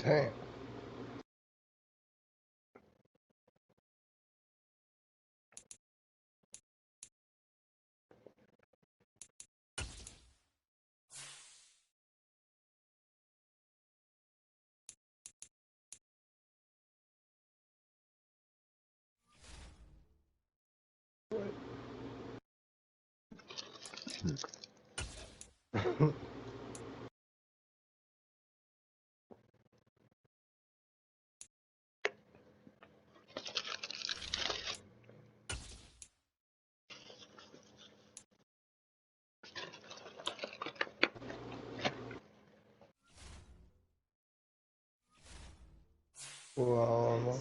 Damn. Well,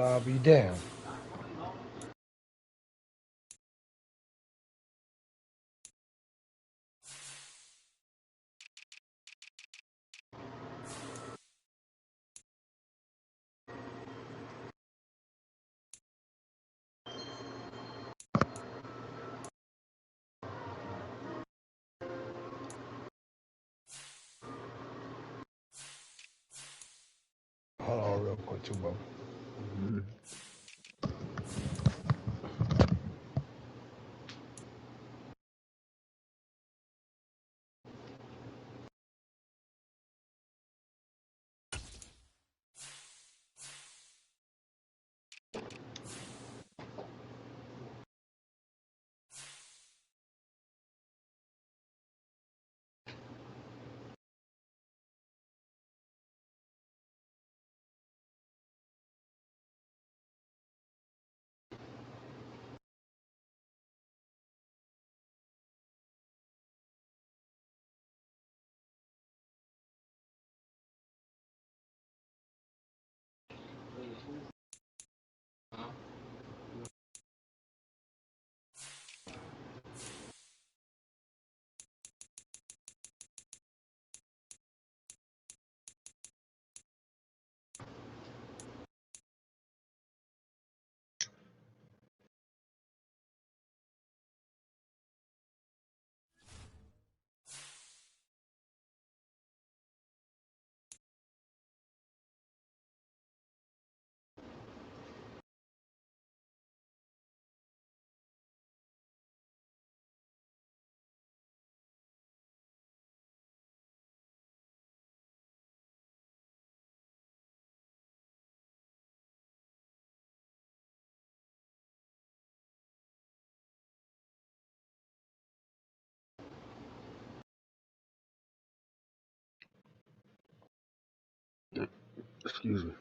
I'll be damned. Hold on real quick, too, bro. Excuse me.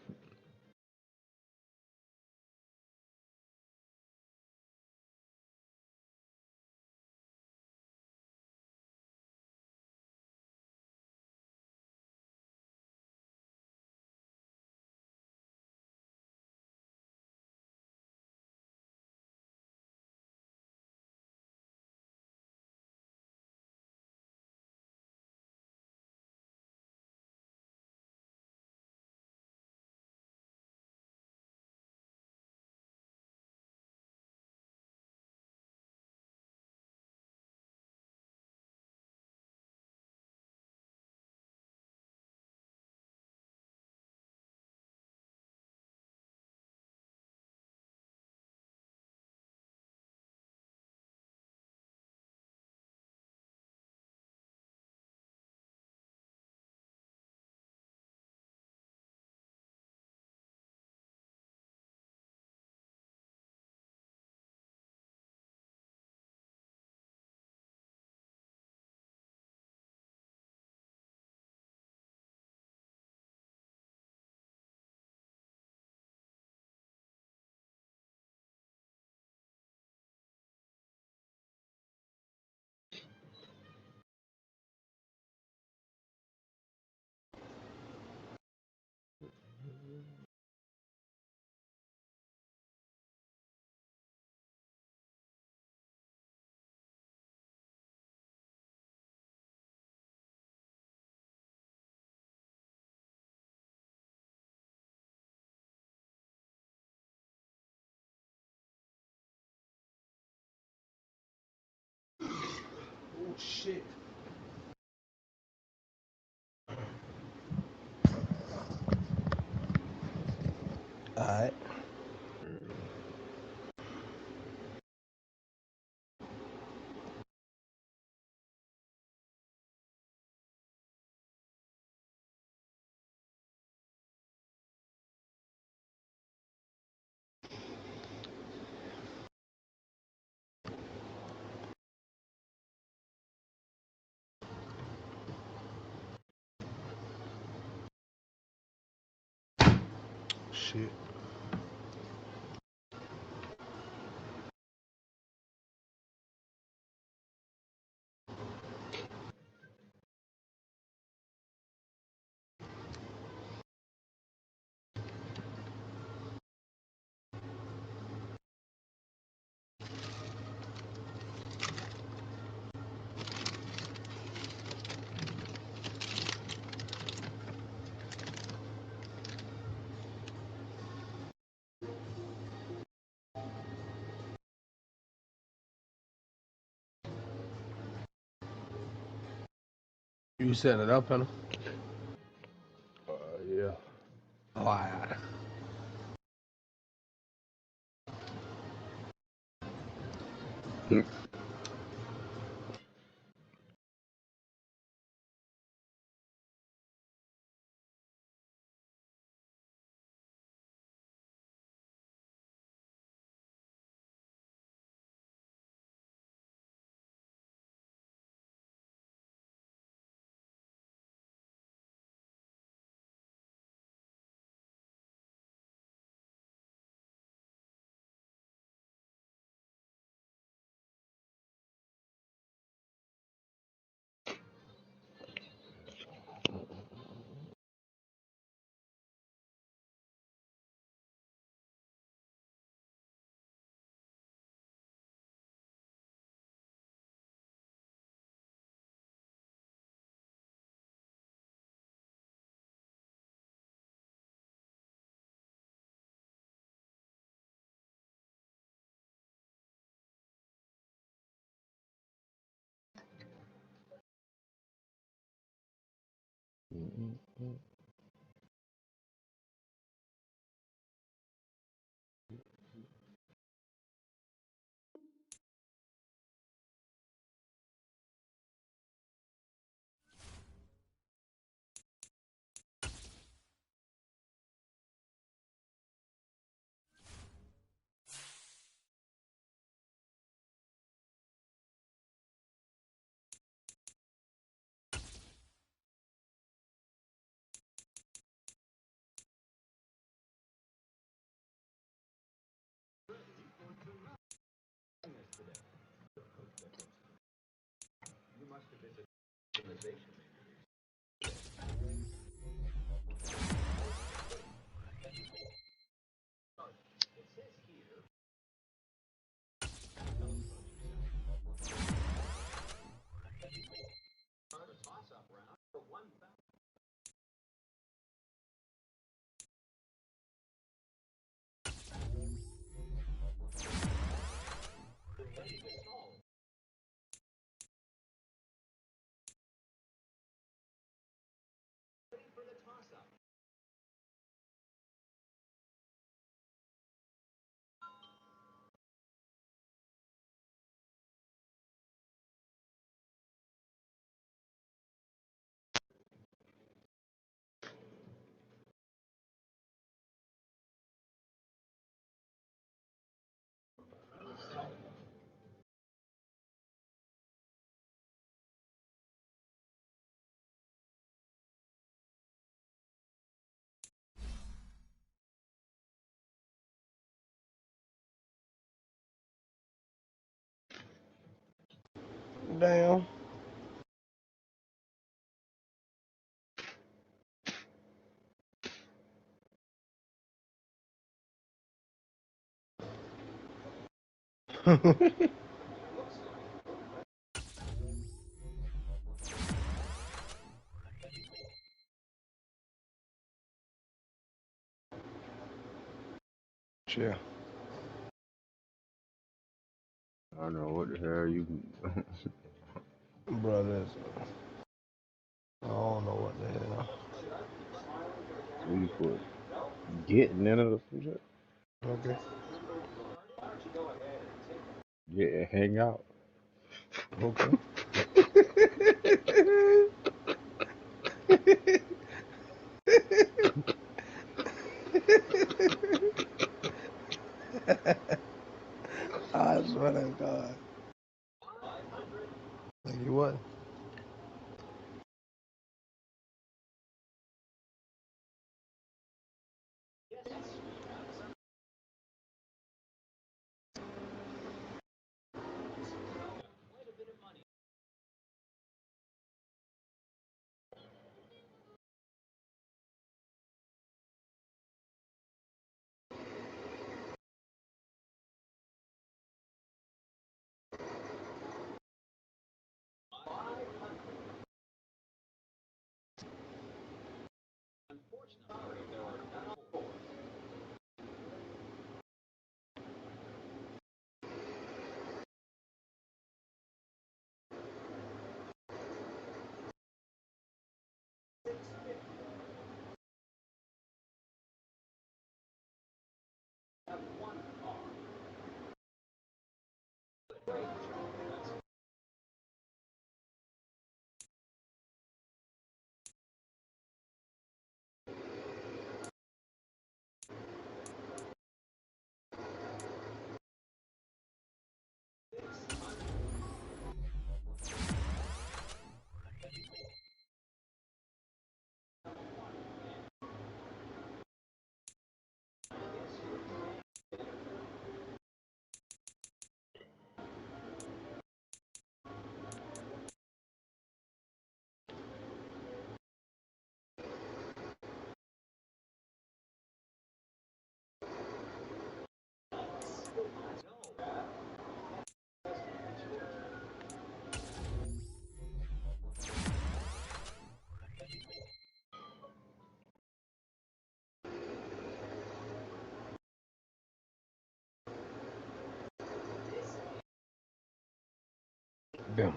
shit. Alright. Shit. You setting it up, Hunter? Yeah. Oh, alright. Damn. Yeah. I don't know what the hell you. Brothers. I don't know what the hell. What you put? Getting in it or some shit? Okay. Yeah, hang out. Okay. I swear to God. Like you what? Damn.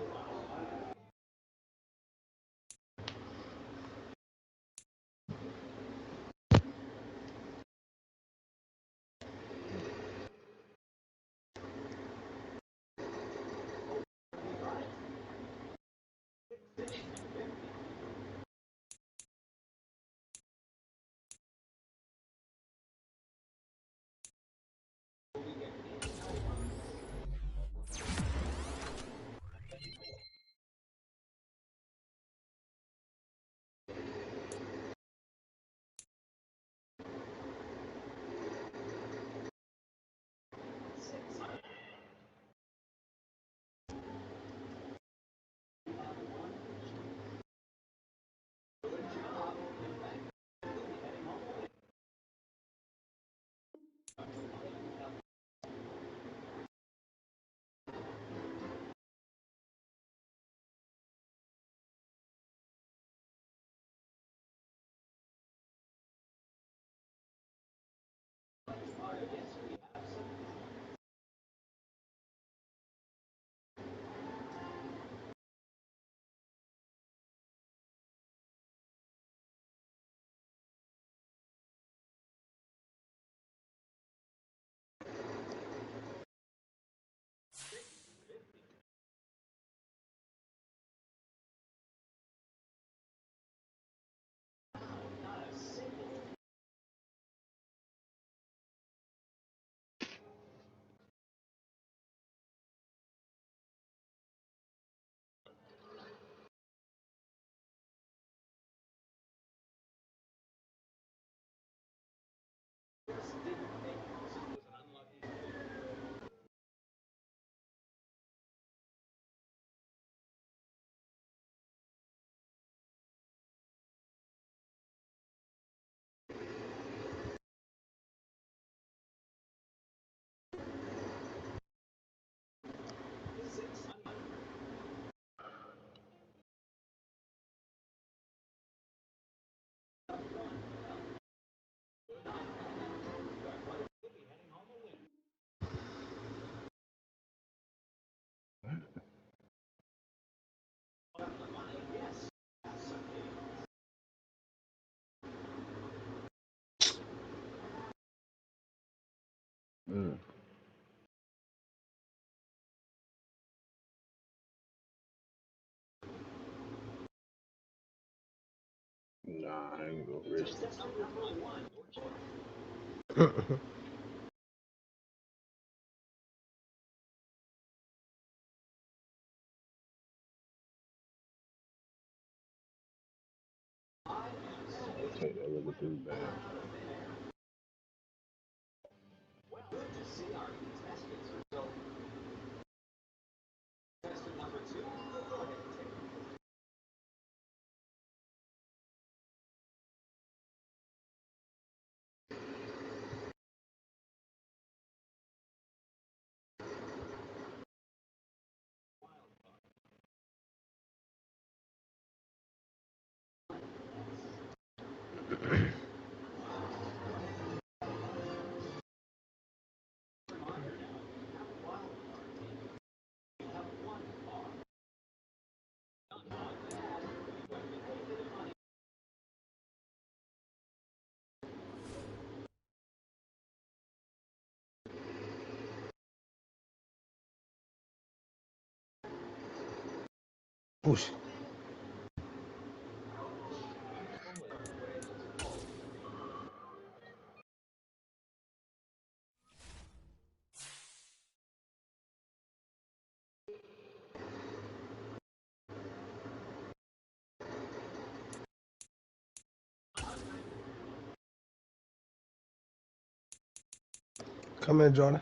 Mm. Nah, I ain't gonna risk it. Take that look at this bad. Push. Come in, Jordan.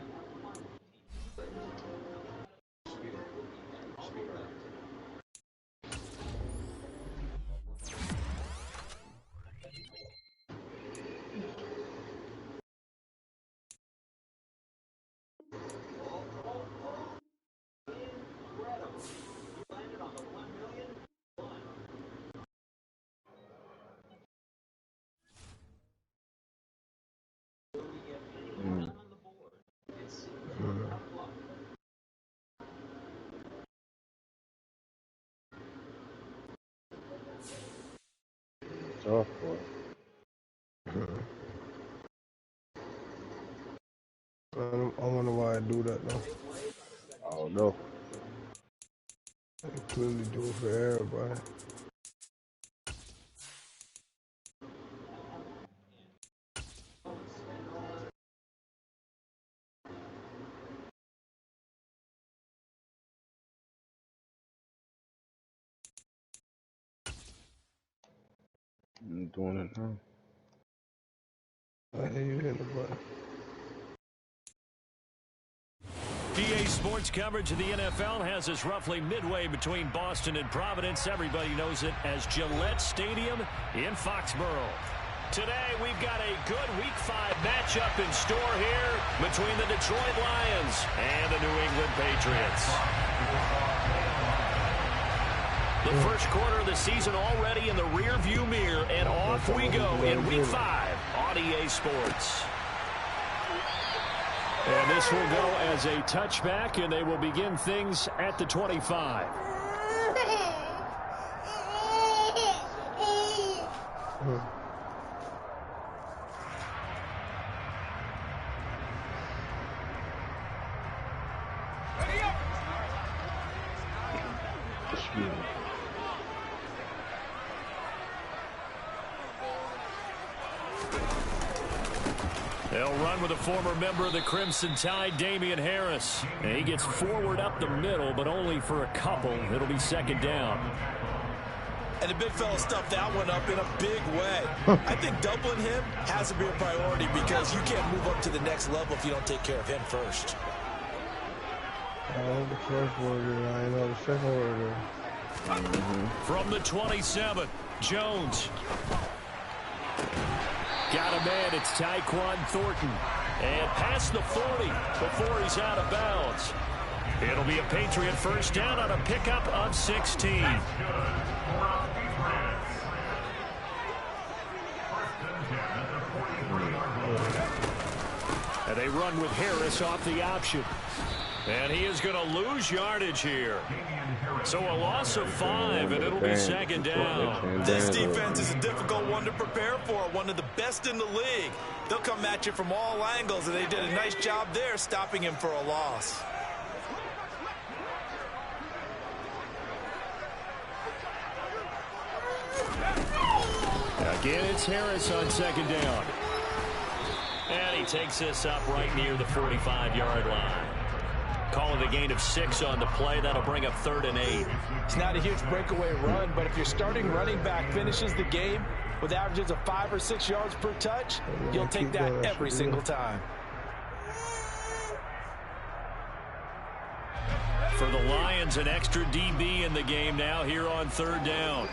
Mm. Tough, boy. I wonder why I do that though. I don't know. I clearly do it for everybody. I'm doing it now. I hear you hit the button. EA Sports coverage of the NFL has us roughly midway between Boston and Providence. Everybody knows it as Gillette Stadium in Foxborough. Today, we've got a good Week 5 matchup in store here between the Detroit Lions and the New England Patriots. The first quarter of the season already in the rearview mirror, and off we go in Week 5 on EA Sports. And this will go as a touchback, and they will begin things at the 25. They'll run with a former member of the Crimson Tide, Damian Harris. And he gets forward up the middle, but only for a couple. It'll be second down. And the big fella stuffed that one up in a big way. I think doubling him has to be a priority because you can't move up to the next level if you don't take care of him first. I know the first word, I know the second word. From the 27, Jones. Got a man, it's Tyquan Thornton. And past the 40 before he's out of bounds. It'll be a Patriot first down on a pickup of 16. And they run with Harris off the option. And he is going to lose yardage here. So a loss of 5, and it'll be second down. This defense is a difficult one to prepare for, one of the best in the league. They'll come at you from all angles, and they did a nice job there stopping him for a loss. Again, it's Harris on second down. And he takes this up right near the 45-yard line. Call it a gain of 6 on the play. That'll bring up 3rd and 8. It's not a huge breakaway run, but if your starting running back finishes the game with averages of 5 or 6 yards per touch, you'll take that every single time. For the Lions, an extra DB in the game now here on 3rd down.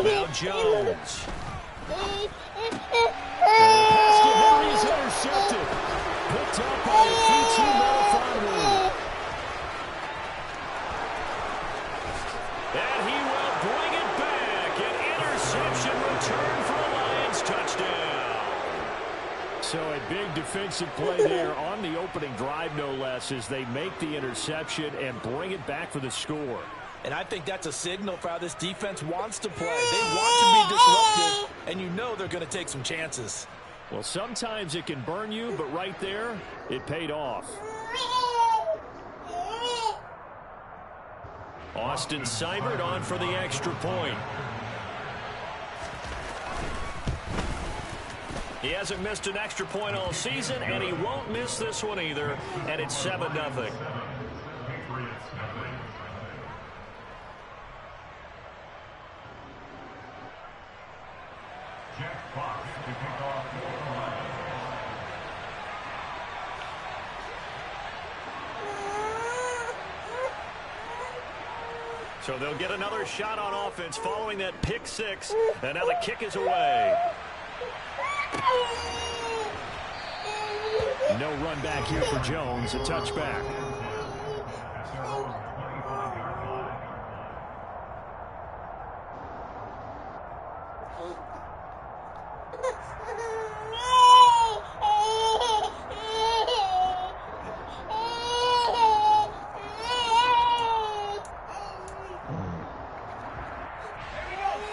Now Jones. Pass to Henry is intercepted. Picked up by Futu Melifonwu. And he will bring it back. An interception return for a Lions touchdown. So a big defensive play there on the opening drive, no less, as they make the interception and bring it back for the score. And I think that's a signal for how this defense wants to play. They want to be disruptive, and you know they're going to take some chances. Well, sometimes it can burn you, but right there, it paid off. Austin Seibert on for the extra point. He hasn't missed an extra point all season, and he won't miss this one either, and it's 7-0. So they'll get another shot on offense following that pick 6, and now the kick is away. No run back here for Jones, a touchback.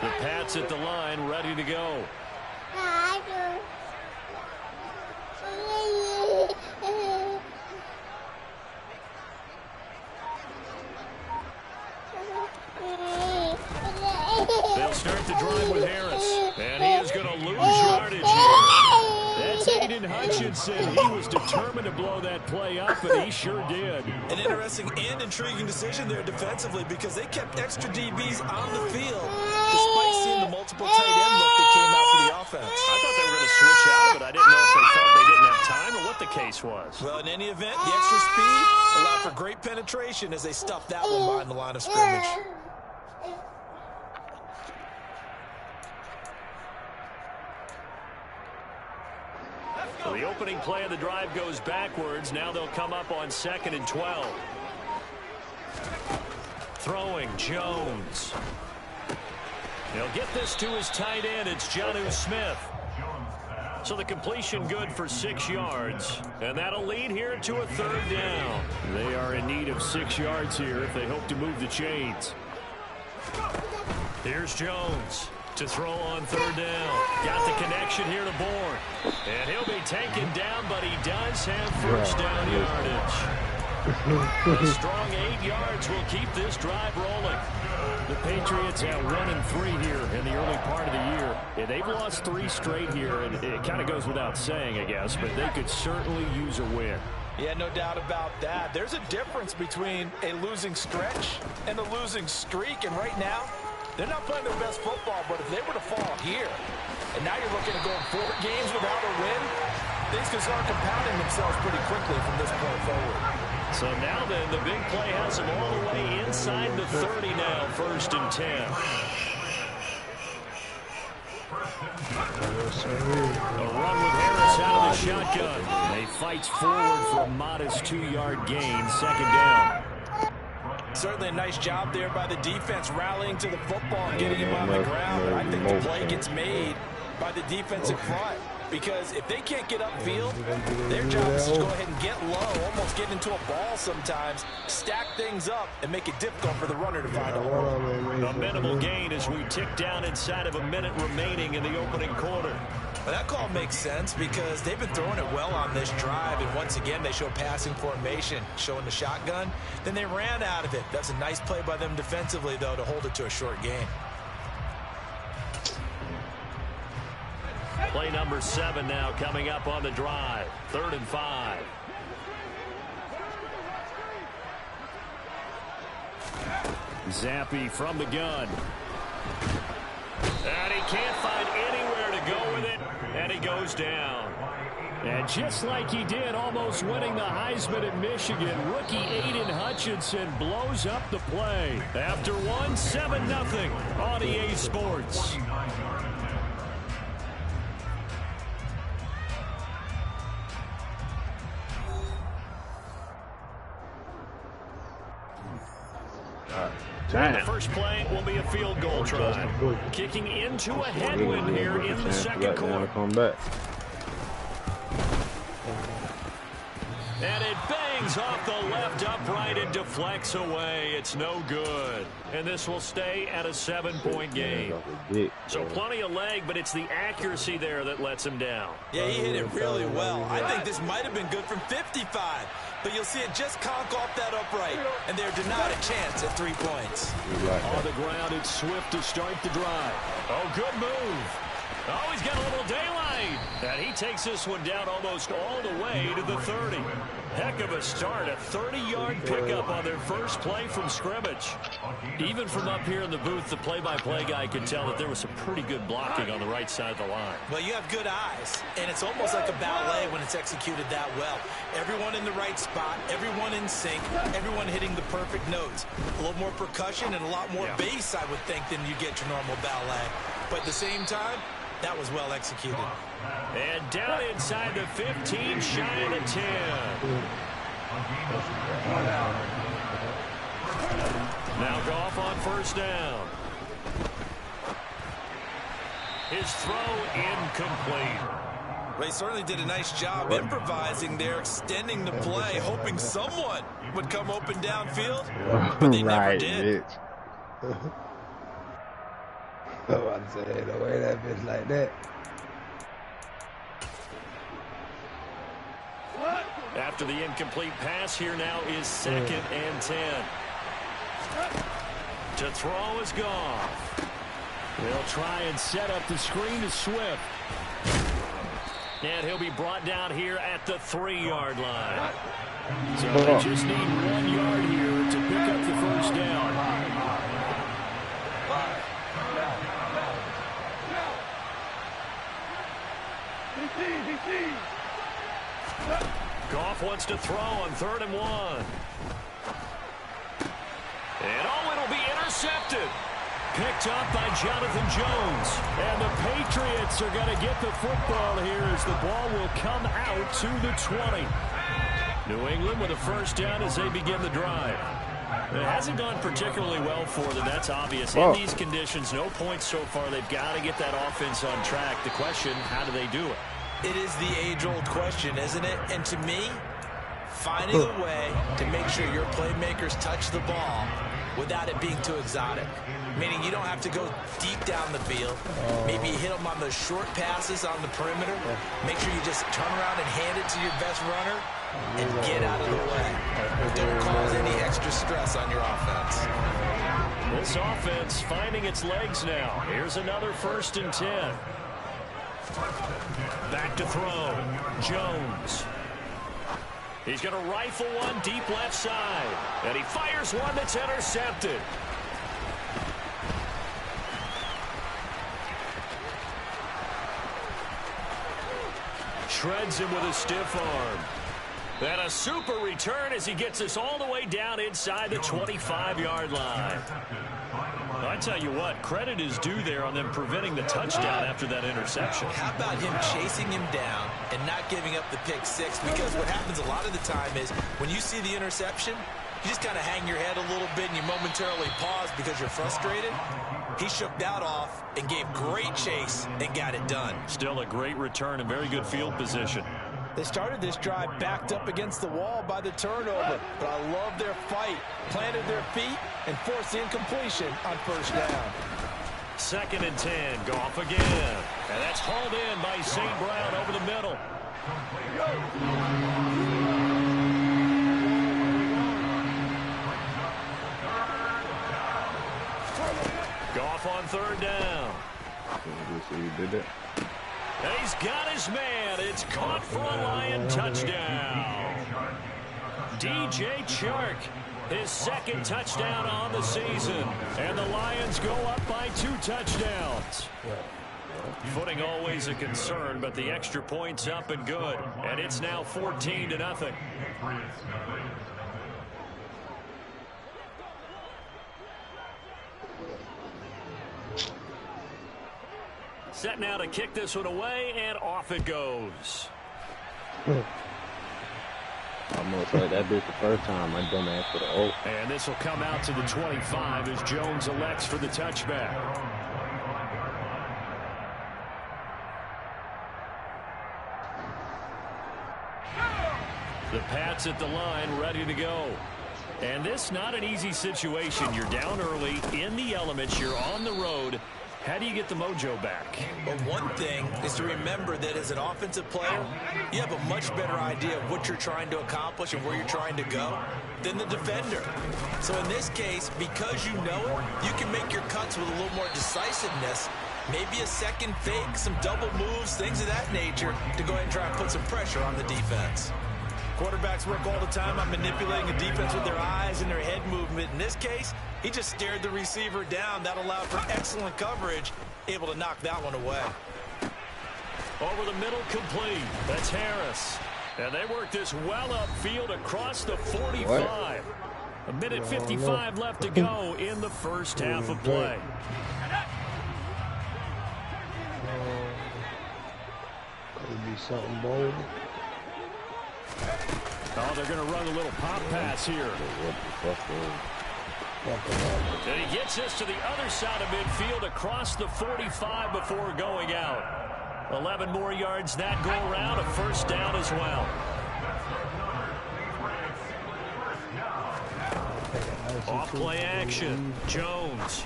The Pats at the line, ready to go. They'll start the drive with Harris, and he is going to lose yardage here. That's Aiden Hutchinson. He was determined to blow that play up, and he sure did. An interesting and intriguing decision there defensively because they kept extra DBs on the field despite seeing the multiple tight end look that came out for the offense. I thought they were going to switch out of it. I didn't know if they felt they didn't have time or what the case was. Well, in any event, the extra speed allowed for great penetration as they stuffed that one behind the line of scrimmage. So the opening play of the drive goes backwards. Now they'll come up on 2nd and 12. Throwing Jones. He'll get this to his tight end. It's Jonnu Smith. So the completion good for 6 yards. And that'll lead here to a 3rd down. They are in need of 6 yards here if they hope to move the chains. Here's Jones to throw on 3rd down. Got the connection here to Bourne. And he'll be taken down, but he does have 1st down yardage. A strong 8 yards will keep this drive rolling. The Patriots have 1-3 here in the early part of the year. Yeah, they've lost 3 straight here, and it kind of goes without saying, I guess, but they could certainly use a win. Yeah, no doubt about that. There's a difference between a losing stretch and a losing streak, and right now, they're not playing their best football, but if they were to fall here, and now you're looking at going 4 games without a win, things can start compounding themselves pretty quickly from this point forward. So now then, the big play has them all the way inside the 30 now, 1st and 10. A run with Harris out of the shotgun. They fight forward for a modest 2-yard gain, 2nd down. Certainly a nice job there by the defense rallying to the football and getting him on the ground. But I think the play gets made by the defensive front. because if they can't get upfield, their job is to go ahead and get low, almost get into a ball sometimes, stack things up, and make it difficult for the runner to find a hole. A minimal gain as we tick down inside of a minute remaining in the opening quarter. Well, that call makes sense because they've been throwing it well on this drive, and once again they show passing formation, showing the shotgun. Then they ran out of it. That's a nice play by them defensively, though, to hold it to a short gain. Play number 7 now coming up on the drive. 3rd and 5. Zampi from the gun. And he can't find anywhere to go with it. And he goes down. And just like he did, almost winning the Heisman at Michigan, rookie Aiden Hutchinson blows up the play. After one, 7-0 on EA Sports. The first play will be a field goal try. Kicking into a headwind here in the second quarter. And it bangs off the left upright and deflects away. It's no good. And this will stay at a 7-point game. So plenty of leg, but it's the accuracy there that lets him down. Yeah, he hit it really well. I think this might have been good from 55. But you'll see it just conk off that upright. And they're denied a chance at 3 points. On the ground, it's Swift to start the drive. Oh, good move. Oh, he's got a little daylight. And he takes this one down almost all the way to the 30. Heck of a start. A 30-yard pickup on their first play from scrimmage. Even from up here in the booth, the play-by-play guy could tell that there was some pretty good blocking on the right side of the line. Well, you have good eyes, and it's almost like a ballet when it's executed that well. Everyone in the right spot, everyone in sync, everyone hitting the perfect notes. A little more percussion and a lot more bass, I would think, than you get your normal ballet. But at the same time, that was well executed. And down inside the 15, shy of the 10. Now Goff on first down. His throw incomplete. Well, he certainly did a nice job improvising there, extending the play, hoping someone would come open downfield, but they never did. I'd say the way that bitch like that. After the incomplete pass, here now is 2nd and 10. To throw is Goff. They'll try and set up the screen to Swift. And he'll be brought down here at the 3-yard line. So they just need 1 yard here to pick up the first down. Goff wants to throw on 3rd and 1. And it'll be intercepted. Picked up by Jonathan Jones. And the Patriots are going to get the football here as the ball will come out to the 20. New England with a first down as they begin the drive. It hasn't gone particularly well for them. That's obvious. In these conditions, no points so far. They've got to get that offense on track. The question, how do they do it? It is the age-old question, isn't it? And to me, finding a way to make sure your playmakers touch the ball without it being too exotic. Meaning you don't have to go deep down the field. Maybe you hit them on those short passes on the perimeter. Make sure you just turn around and hand it to your best runner and get out of the way. Don't cause any extra stress on your offense. This offense finding its legs now. Here's another 1st and 10. Back to throw. Jones. He's going to rifle one deep left side. And he fires one that's intercepted. Shreds him with a stiff arm. And a super return as he gets us all the way down inside the 25-yard line. I tell you what, credit is due there on them preventing the touchdown after that interception. How about him chasing him down and not giving up the pick six? Because what happens a lot of the time is when you see the interception, you just kind of hang your head a little bit and you momentarily pause because you're frustrated. He shook that off and gave great chase and got it done. Still a great return and very good field position. They started this drive backed up against the wall by the turnover, but I love their fight. Planted their feet and forced the incompletion on first down. 2nd and 10. Goff again. And that's hauled in by St. Brown over the middle. Goff on 3rd down. He did it. And he's got his man. It's caught for a Lion touchdown. DJ Chark, his 2nd touchdown on the season. And the Lions go up by 2 touchdowns. Footing always a concern, but the extra point's up and good. And it's now 14-0. Set now to kick this one away, and off it goes. Almost like that bitch the first time. I done that for the old. And this will come out to the 25 as Jones elects for the touchback. The Pats at the line, ready to go. And this not an easy situation. You're down early, in the elements, you're on the road. How do you get the mojo back? Well, one thing is to remember that as an offensive player, you have a much better idea of what you're trying to accomplish and where you're trying to go than the defender. So in this case, because you know it, you can make your cuts with a little more decisiveness, maybe a second fake, some double moves, things of that nature, to go ahead and try and put some pressure on the defense. Quarterbacks work all the time on manipulating a defense with their eyes and their head movement. In this case, he just stared the receiver down. That allowed for excellent coverage, able to knock that one away. Over the middle, complete. That's Harris. And they work this well upfield across the 45. What? A minute 55 left to go in the first half of play. Could be something bold. Oh, they're going to run a little pop pass here. And he gets this to the other side of midfield across the 45 before going out. 11 more yards that go around, a first down as well. Off play action. Jones.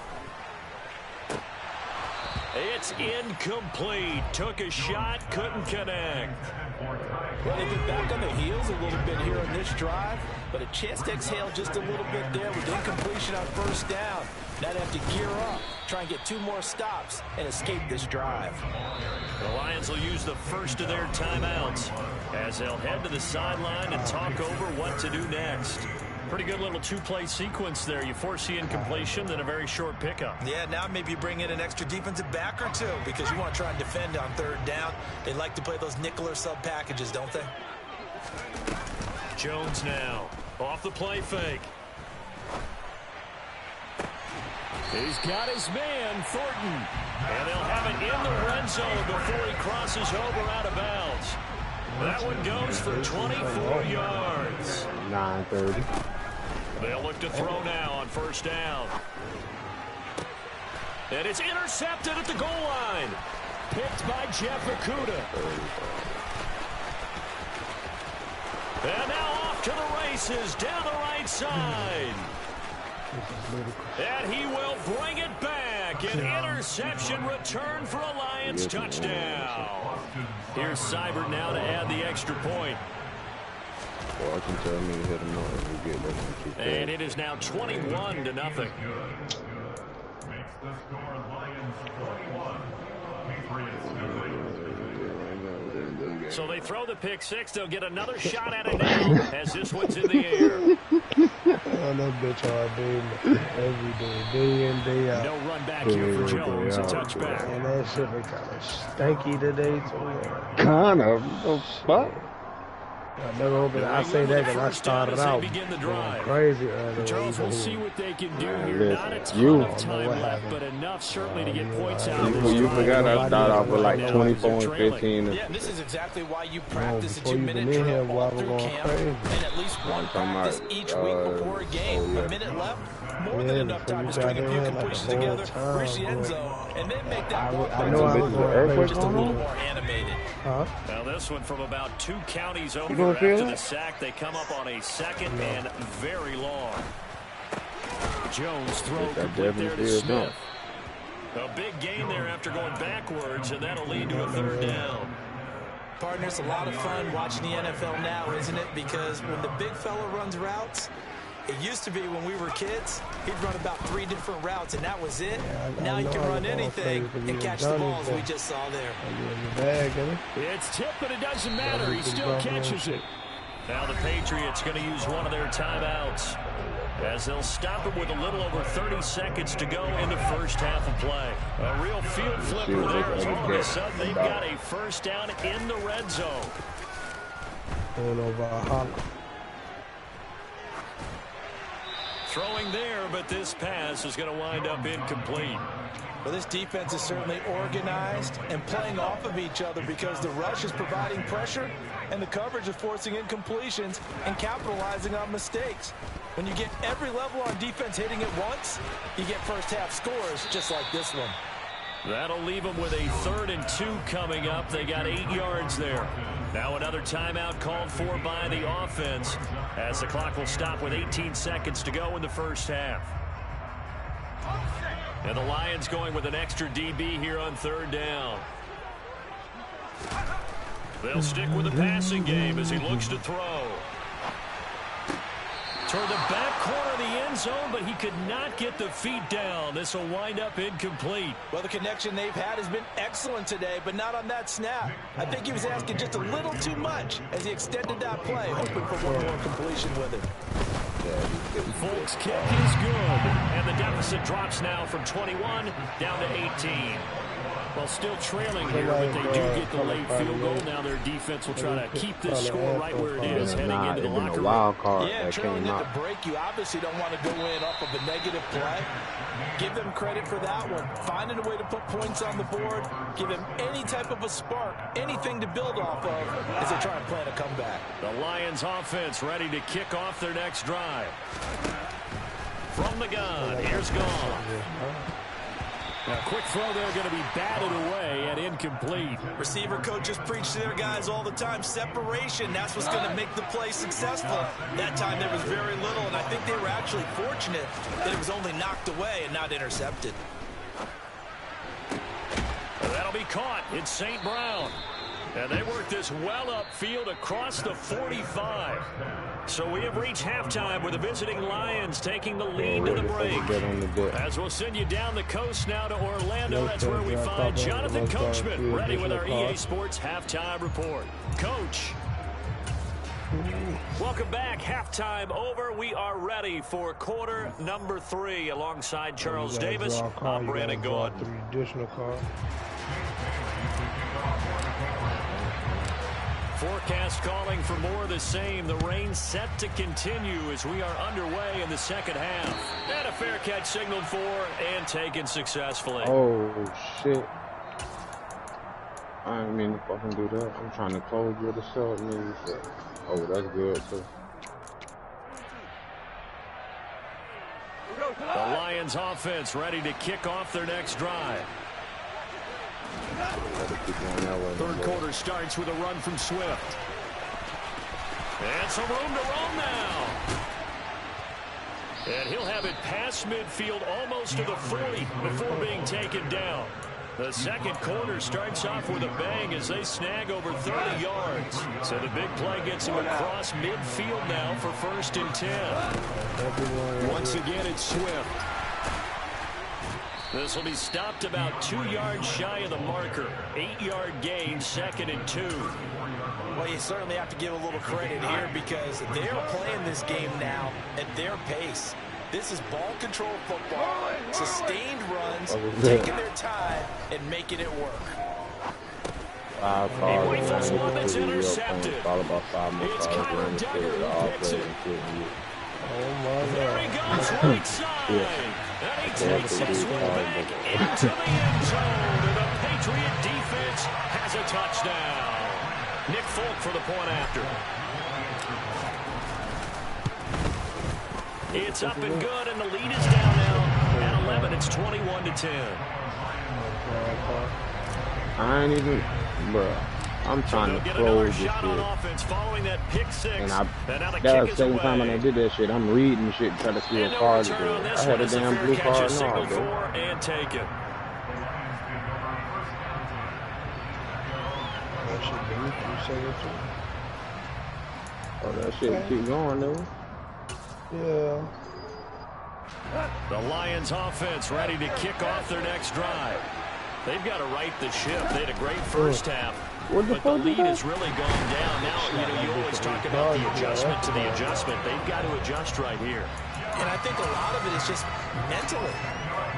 It's incomplete. Took a shot, couldn't connect. Well, they get back on the heels a little bit here on this drive, but a chance to exhale just a little bit there with incompletion on first down. Now they have to gear up, try and get 2 more stops, and escape this drive. The Lions will use the first of their timeouts as they'll head to the sideline and talk over what to do next. Pretty good little 2-play sequence there. You force the incompletion, then a very short pickup. Yeah, now maybe you bring in an extra defensive back or 2 because you want to try and defend on 3rd down. They like to play those nickel or sub packages, don't they? Jones now off the play fake. He's got his man, Thornton. And they'll have it in the red zone before he crosses over out of bounds. That one goes for 24 yards. 9:30. They'll look to throw now on first down. And it's intercepted at the goal line. Picked by Jeff Okudah. And now off to the races down the right side. And he will bring it back. An interception return for a Lions touchdown. Here's Seibert now to add the extra point. Well, I can tell me to hit him up if we get that one. And it is now 21-0. So they throw the pick 6. They'll get another shot at it now as this one's in the air. Oh, that bitch all day, every day in, day out. No run back here for Jones. A touchback. And that shit was kind of stanky today, too. Kind of. Oh, fuck. I never opened it. I say that because I started out going crazy earlier. Charles, we'll see what they can do here. Not a ton of time left, but enough certainly to get points out. You forgot I started off with like 24 and 15. Yeah, this is exactly why you practice a 2-minute drill all through camp and at least one practice each week before a game. A minute left, more than enough time to string a few completions together, reach the end zone, and then make that ball just a little more animated. Now this one from about 2 counties over after the sack. They come up on a 2nd and very long. Jones throw complete there to Smith. A big gain there after going backwards, and that'll lead to a 3rd down. Partners, a lot of fun watching the NFL now, isn't it? Because when the big fella runs routes, it used to be when we were kids, he'd run about 3 different routes, and that was it. Now he can run anything and catch the balls we just saw there. It's tipped, but it doesn't matter. He still catches it. Now the Patriots going to use one of their timeouts as they'll stop it with a little over 30 seconds to go in the first half of play. A real field flipper there as all of a sudden they've got a 1st down in the red zone. Throwing there, but this pass is going to wind up incomplete. Well, this defense is certainly organized and playing off of each other because the rush is providing pressure and the coverage is forcing incompletions and capitalizing on mistakes. When you get every level on defense hitting at once, you get first half scores just like this one. That'll leave them with a 3rd and 2 coming up. They got 8 yards there. Now another timeout called for by the offense as the clock will stop with 18 seconds to go in the first half. And the Lions going with an extra DB here on 3rd down. They'll stick with the passing game as he looks to throw. Toward the back corner of the end zone, but he could not get the feet down. This will wind up incomplete. Well, the connection they've had has been excellent today, but not on that snap. I think he was asking just a little too much as he extended that play, hoping for one more completion with it. Folks' kick is good, and the deficit drops now from 21 down to 18. Well, still trailing here, but they do get the late field goal. Now their defense will try to keep this score right where it is heading into the locker room. Yeah, trailing at the break, you obviously don't want to go in off of a negative play. Give them credit for that one. Finding a way to put points on the board. Give them any type of a spark, anything to build off of as they try and plan a comeback. The Lions offense ready to kick off their next drive. From the gun, here's Gone. Now, quick throw there going to be batted away and incomplete. Receiver coaches preach to their guys all the time. Separation, that's what's going to make the play successful. That time there was very little, and I think they were actually fortunate that it was only knocked away and not intercepted. That'll be caught. It's St. Brown. And they work this well upfield across the 45. So we have reached halftime with the visiting Lions taking the lead to the break. As we'll send you down the coast now to Orlando. That's where we find Jonathan Coachman ready with our EA Sports halftime report. Coach. Welcome back. Halftime over. We are ready for quarter number 3 alongside Charles Davis. I'm Brandon Gaudin. 3 additional cards. Forecast calling for more of the same. The rain set to continue as we are underway in the second half. And a fair catch signaled for and taken successfully. Oh, shit. I didn't mean to fucking do that. I'm trying to close with the short news. Oh, that's good, too. The Lions offense ready to kick off their next drive. Third quarter starts with a run from Swift. And some room to roam now. And he'll have it past midfield almost to the 40 before being taken down. The second quarter starts off with a bang as they snag over 30 yards. So the big play gets them across midfield now for 1st and 10. Once again, it's Swift. This will be stopped about 2 yards shy of the marker. 8-yard gain, 2nd and 2. Well, you certainly have to give a little credit here because they're playing this game now at their pace. This is ball control football, sustained runs, taking their time and making it work. 5 He cars rifles around one the that's city, intercepted. followed by 5 more It's cars Kyler around the Duggar city, who all picks playing it. and shit. Oh my There he God. goes right side. Yeah. And he They have takes to this do one cars, back but into the end zone. And the Patriot defense has a touchdown. Nick Folk for the point after. It's up and good, and the lead is down now. At 11, it's 21-10. I ain't even, bruh. I'm trying to close this shit. And that was the second time when I did that shit. I'm reading shit to try to see what card it is. I had a damn blue card and all, bro. And take it. Oh, that shit keep going, though. Yeah. The Lions offense ready to kick off their next drive. They've got to right the ship. They had a great first half, but the lead has really gone down. Now, you always talk about the adjustment to the adjustment. They've got to adjust right here. And I think a lot of it is just mentally.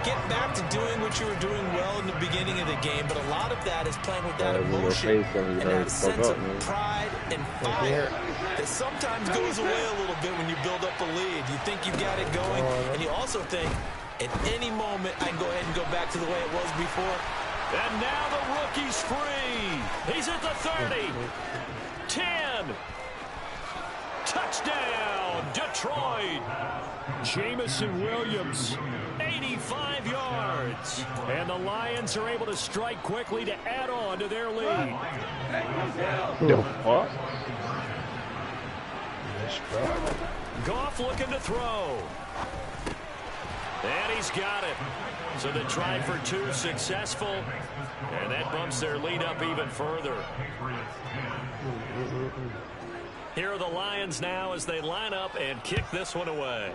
Get back to doing what you were doing well in the beginning of the game, but a lot of that is playing with that emotion and that sense of pride and fire that sometimes goes away a little bit when you build up a lead. You think you've got it going, and you also think, at any moment, I can go ahead and go back to the way it was before. And now the rookie's free. He's at the 30. 10. Touchdown, Detroit. Jamison Williams, 85 yards. And the Lions are able to strike quickly to add on to their lead. The fuck? Goff looking to throw. And he's got it. So the try for 2 successful. And that bumps their lead up even further. Here are the Lions now as they line up and kick this one away.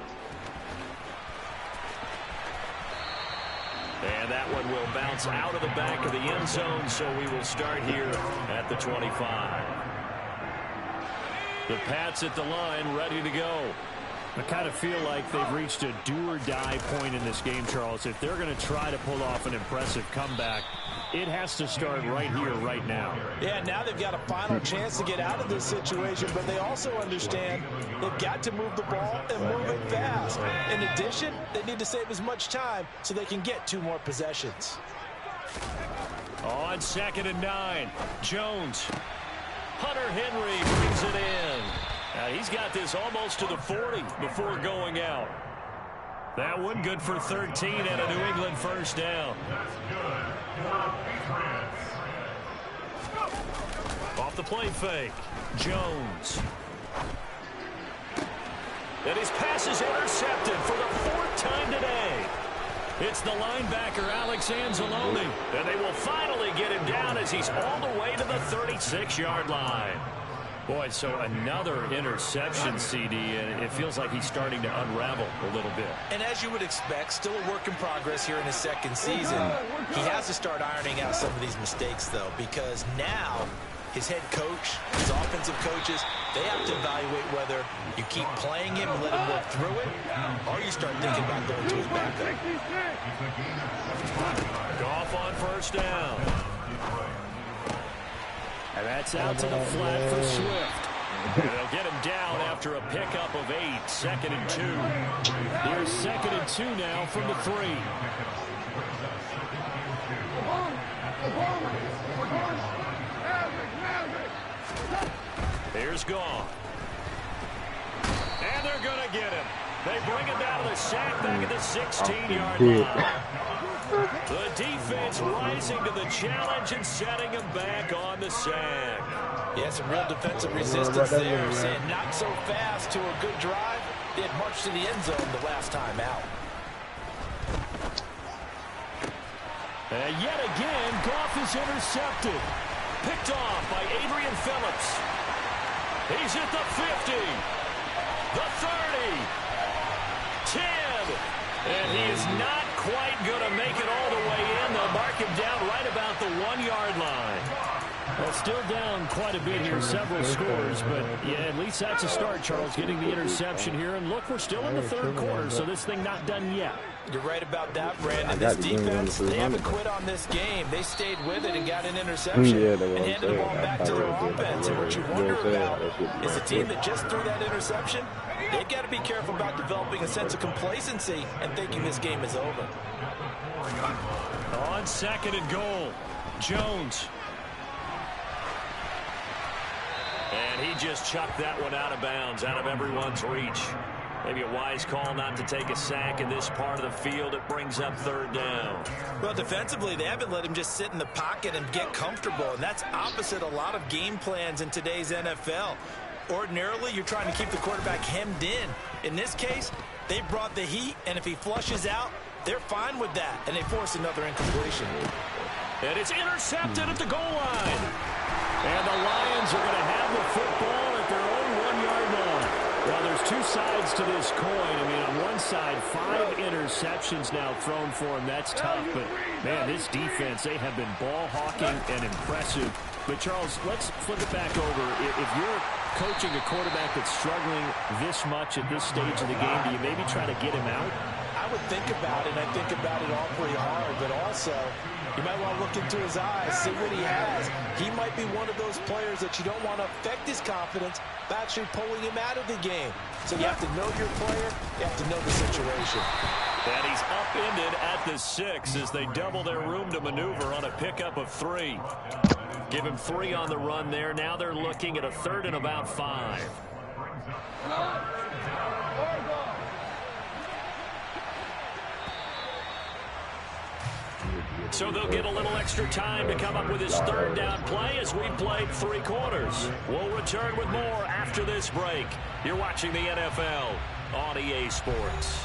And that one will bounce out of the back of the end zone, so we will start here at the 25. The Pats at the line, ready to go. I kind of feel like they've reached a do-or-die point in this game, Charles. If they're going to try to pull off an impressive comeback, it has to start right here, right now. Yeah, now they've got a final chance to get out of this situation, but they also understand they've got to move the ball and move it fast. In addition, they need to save as much time so they can get 2 more possessions. On 2nd and 9, Jones. Hunter Henry brings it in. Now he's got this almost to the 40 before going out. That one good for 13 and a New England first down. Off the play fake, Jones. And his pass is intercepted for the 4th time today. It's the linebacker, Alex Anzalone. And they will finally get him down as he's all the way to the 36-yard line. Boy, so another interception, CD, and it feels like he's starting to unravel a little bit. And as you would expect, still a work in progress here in his 2nd season. He has to start ironing out some of these mistakes, though, because now his head coach, his offensive coaches, they have to evaluate whether you keep playing him and let him work through it, or you start thinking about going to his backup. Goff on first down. And that's out to the flat for Swift. And they'll get him down after a pickup of 8. 2nd and 2. Here's 2nd and 2 now from the 3. Here's Goff. And they're going to get him. They bring him down to the sack back at the 16-yard line. The defense rising to the challenge and setting him back on the sack. Yeah, some real defensive resistance there. Saying not so fast to a good drive. They had marched to the end zone the last time out. And yet again, Goff is intercepted. Picked off by Adrian Phillips. He's at the 50. The 30. 10. And he is not quite going to make it all the way in. They'll mark him down right about the 1-yard line. Well, still down quite a bit here, several scores, but yeah, at least that's a start, Charles, getting the interception here. And look, we're still in the third quarter, so this thing not done yet. You're right about that, Brandon. This defense, they haven't quit on this game. They stayed with it and got an interception and handed the ball back to their offense. And what you wonder about is a team that just threw that interception, they've got to be careful about developing a sense of complacency and thinking this game is over. On 2nd and goal, Jones. And he just chucked that one out of bounds, out of everyone's reach. Maybe a wise call not to take a sack in this part of the field. It brings up 3rd down. Well, defensively, they haven't let him just sit in the pocket and get comfortable, and that's opposite a lot of game plans in today's NFL. Ordinarily, you're trying to keep the quarterback hemmed in. In this case, they brought the heat, and if he flushes out, they're fine with that, and they force another incompletion. And it's intercepted at the goal line. And the Lions are going to have the football at their own 1-yard line. Well, there's two sides to this coin. I mean, on one side, 5 interceptions now thrown for him. That's tough. But, man, this defense, they have been ball hawking and impressive. But, Charles, let's flip it back over. If you're coaching a quarterback that's struggling this much at this stage of the game, do you maybe try to get him out? I would think about it, and I think about it awfully hard, but also you might want to look into his eyes, see what he has. He might be one of those players that you don't want to affect his confidence by actually pulling him out of the game. So you have to know your player, you have to know the situation. And he's upended at the 6 as they double their room to maneuver on a pickup of 3. Give him 3 on the run there. Now they're looking at a 3rd and about 5. So they'll get a little extra time to come up with his 3rd down play as we've played 3 quarters. We'll return with more after this break. You're watching the NFL on EA Sports.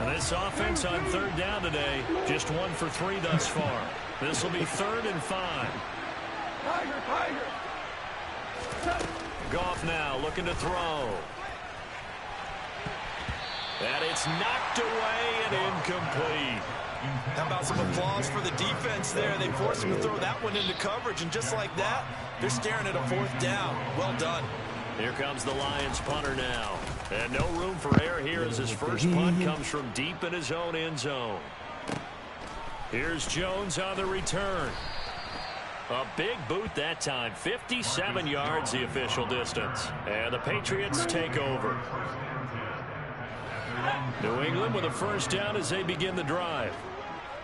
And this offense on 3rd down today, just 1 for 3 thus far. This will be 3rd and 5. Goff now looking to throw. And it's knocked away and incomplete. How about some applause for the defense there? They forced him to throw that one into coverage, and just like that, they're staring at a 4th down. Well done. Here comes the Lions punter now. And no room for error here as his first punt comes from deep in his own end zone. Here's Jones on the return. A big boot that time. 57 yards the official distance. And the Patriots take over. New England with a 1st down as they begin the drive.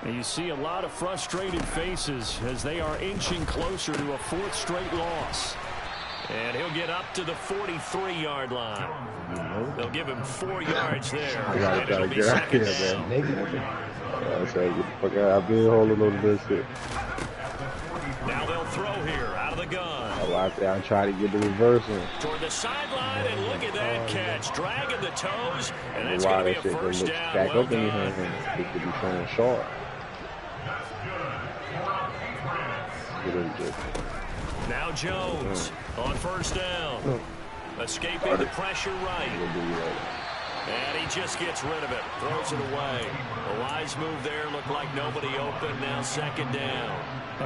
And you see a lot of frustrated faces as they are inching closer to a 4th straight loss. And he'll get up to the 43-yard line. They'll give him 4 yards there. I gotta try to get out here, man. I say, get the fuck out. I've been holding on to this shit. Now they'll throw here out of the gun. I like that. I'm trying to get the reversal. Toward the sideline, and look at that catch. Dragging the toes, and that's going to be a 1st down. Back well up in your hands. It could be throwing short. Now Jones on 1st down. Escaping the pressure right. And he just gets rid of it. Throws it away. A wise move there. Looked like nobody open. Now 2nd down.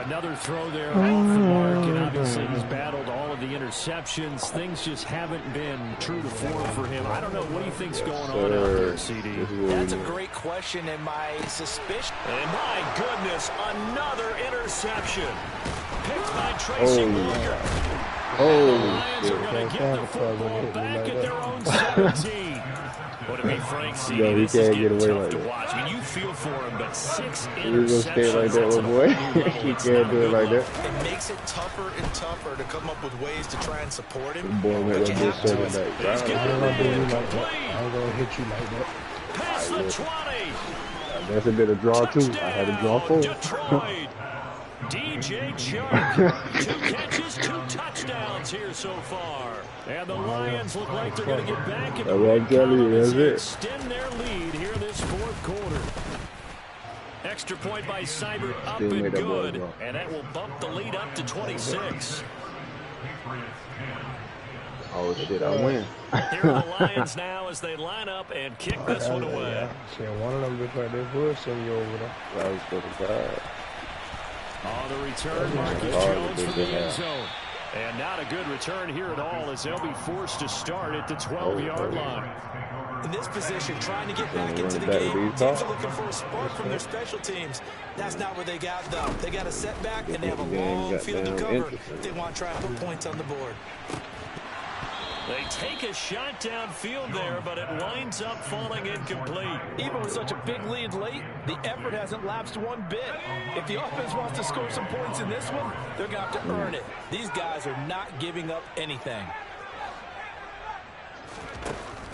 Another throw there off the mark. And obviously he's battled all of the interceptions. Things just haven't been true to form for him. I don't know. What do you think's going on out there, CD? That's a great question, and my suspicion. And my goodness, another interception. Picked by Tracy Walker. The Lions are going to get the football back at their own 17. Would it be Frank C? No, he can't get away tough like to that. watch. I mean, you feel for him, but 6 He was gonna stay like interceptions. that, little boy. He can't do it like that. It makes it tougher and tougher to come up with ways to try and support him. Boy, man, But you that have to. bitch said He's that. getting it I complete. ain't gonna hit you like that. Past the 20. That's a bit of draw, too. I had to draw 4. Detroit. DJ Chark. 2 catches, 2 touchdowns here so far. And the Lions look like they're going to get back in the That's what I'm telling you, as that's they it. extend their lead here in this 4th quarter. Extra point by Seibert up Still and made that ball good. go. And that will bump the lead up to 26. Oh, shit, I win. Here are the Lions now as they line up and kick this one away. Shit, one of them look like they would send you over there. That was 45. On the return, Marcus Jones from the end zone. And not a good return here at all, as they'll be forced to start at the 12-yard line. In this position, trying to get back into the game, teams are looking for a spark from their special teams. That's not what they got, though. They got a setback, and they have a long field to cover if they want to try and put points on the board. They take a shot downfield there, but it winds up falling incomplete. Even with such a big lead late, the effort hasn't lapsed one bit. If the offense wants to score some points in this one, they're going to have to earn it. These guys are not giving up anything.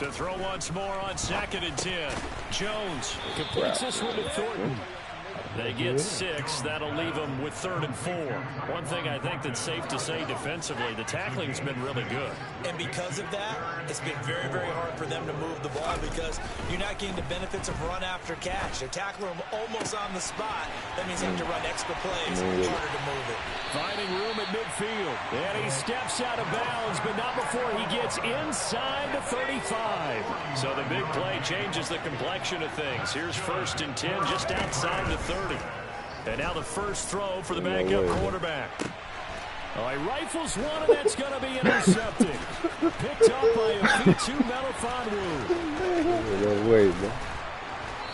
To throw once more on 2nd and 10. Jones completes this one to Thornton. They get 6. That'll leave them with 3rd and 4. One thing I think that's safe to say defensively, the tackling's been really good. And because of that, it's been very, very hard for them to move the ball because you're not getting the benefits of run after catch. They're tackling them almost on the spot. That means they have to run extra plays in order to move it. Finding room at midfield. And he steps out of bounds, but not before he gets inside the 35. So the big play changes the complexion of things. Here's 1st and 10 just outside the 30. And now the first throw for the backup quarterback. Oh, he rifles one, and that's going to be intercepted. Picked up by a F2 Melifonwu. No way, man.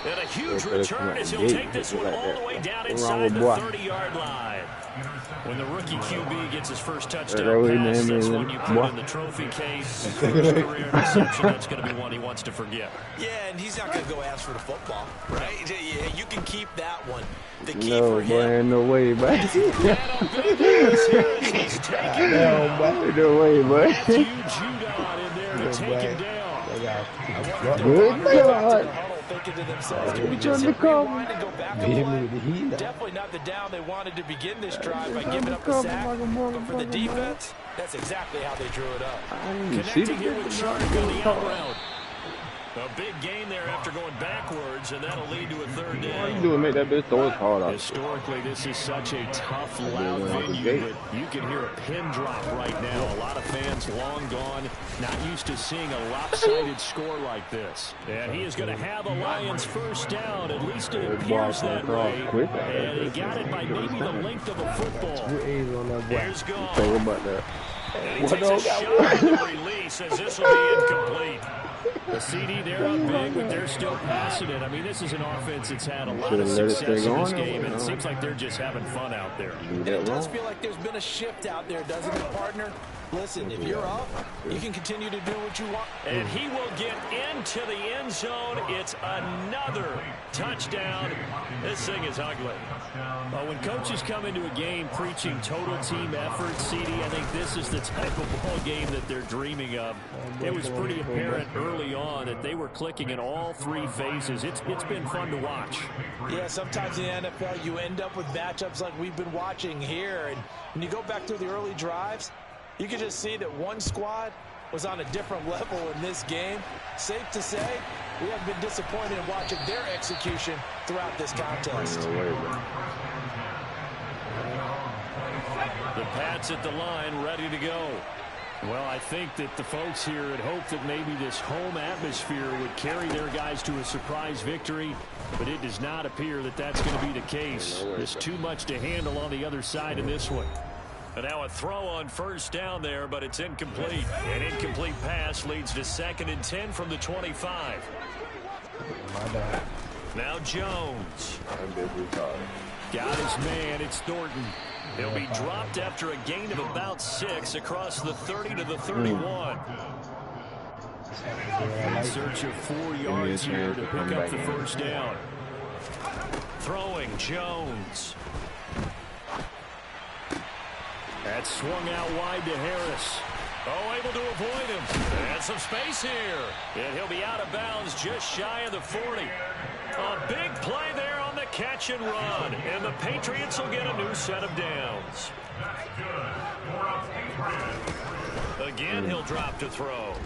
And a huge return as he'll take this one all the way down inside the 30-yard line. When the rookie QB gets his first touchdown pass, that's one you put in the trophy case. First career interception, that's going to be one he wants to forget. Yeah, and he's not going to go ask for the football, right? Yeah, you can keep that one. The key No, for him. boy, no way, boy. And a big news here as he's taken down. No way, boy. Matthew Judon in there to take him down. Good God. Thinking to themselves, do we He's just on the hit rewind and go back a Hit me play? with the heat. Definitely not the down they wanted to begin this drive by giving up the sack. But for the defense, that's exactly how they drew it up. Connecting here with Shark on the out route. A big gain there after going backwards, and that'll lead to a 3rd down. All you do is make that bitch throw his hard out. Historically, this is such a tough, loud venue, but you can hear a pin drop right now. A lot of fans long gone, not used to seeing a lopsided score like this. And he is going to have a Lions first down. At least it appears that way. And he got it by maybe the length of a football. There's gone. And he takes a shot at the release as this will be incomplete. The CD, they're up big, but they're still passing it. I mean, this is an offense that's had a lot of success in this game, and it seems like they're just having fun out there. And it does feel like there's been a shift out there, doesn't it, partner? Listen, if you're up, you can continue to do what you want. And he will get into the end zone. It's another touchdown. This thing is ugly. When coaches come into a game preaching total team effort, CD, I think this is the type of ball game that they're dreaming of. It was pretty apparent early on that they were clicking in all 3 phases. It's been fun to watch. Yeah, sometimes in the NFL you end up with matchups like we've been watching here. And when you go back to the early drives, you can just see that one squad was on a different level in this game. Safe to say, we have been disappointed in watching their execution throughout this contest. The Pats at the line, ready to go. Well, I think that the folks here had hoped that maybe this home atmosphere would carry their guys to a surprise victory, but it does not appear that that's going to be the case. There's too much to handle on the other side in this one. And now a throw on first down there, but it's incomplete. An incomplete pass leads to 2nd and 10 from the 25. Now Jones. Got his man. It's Thornton. He'll be dropped after a gain of about 6 across the 30 to the 31. In search of 4 yards here to pick up the first down. Throwing Jones. That's swung out wide to Harris. Oh, able to avoid him. And some space here. And he'll be out of bounds just shy of the 40. A big play there on the catch and run. And the Patriots will get a new set of downs. Again, he'll drop to throw.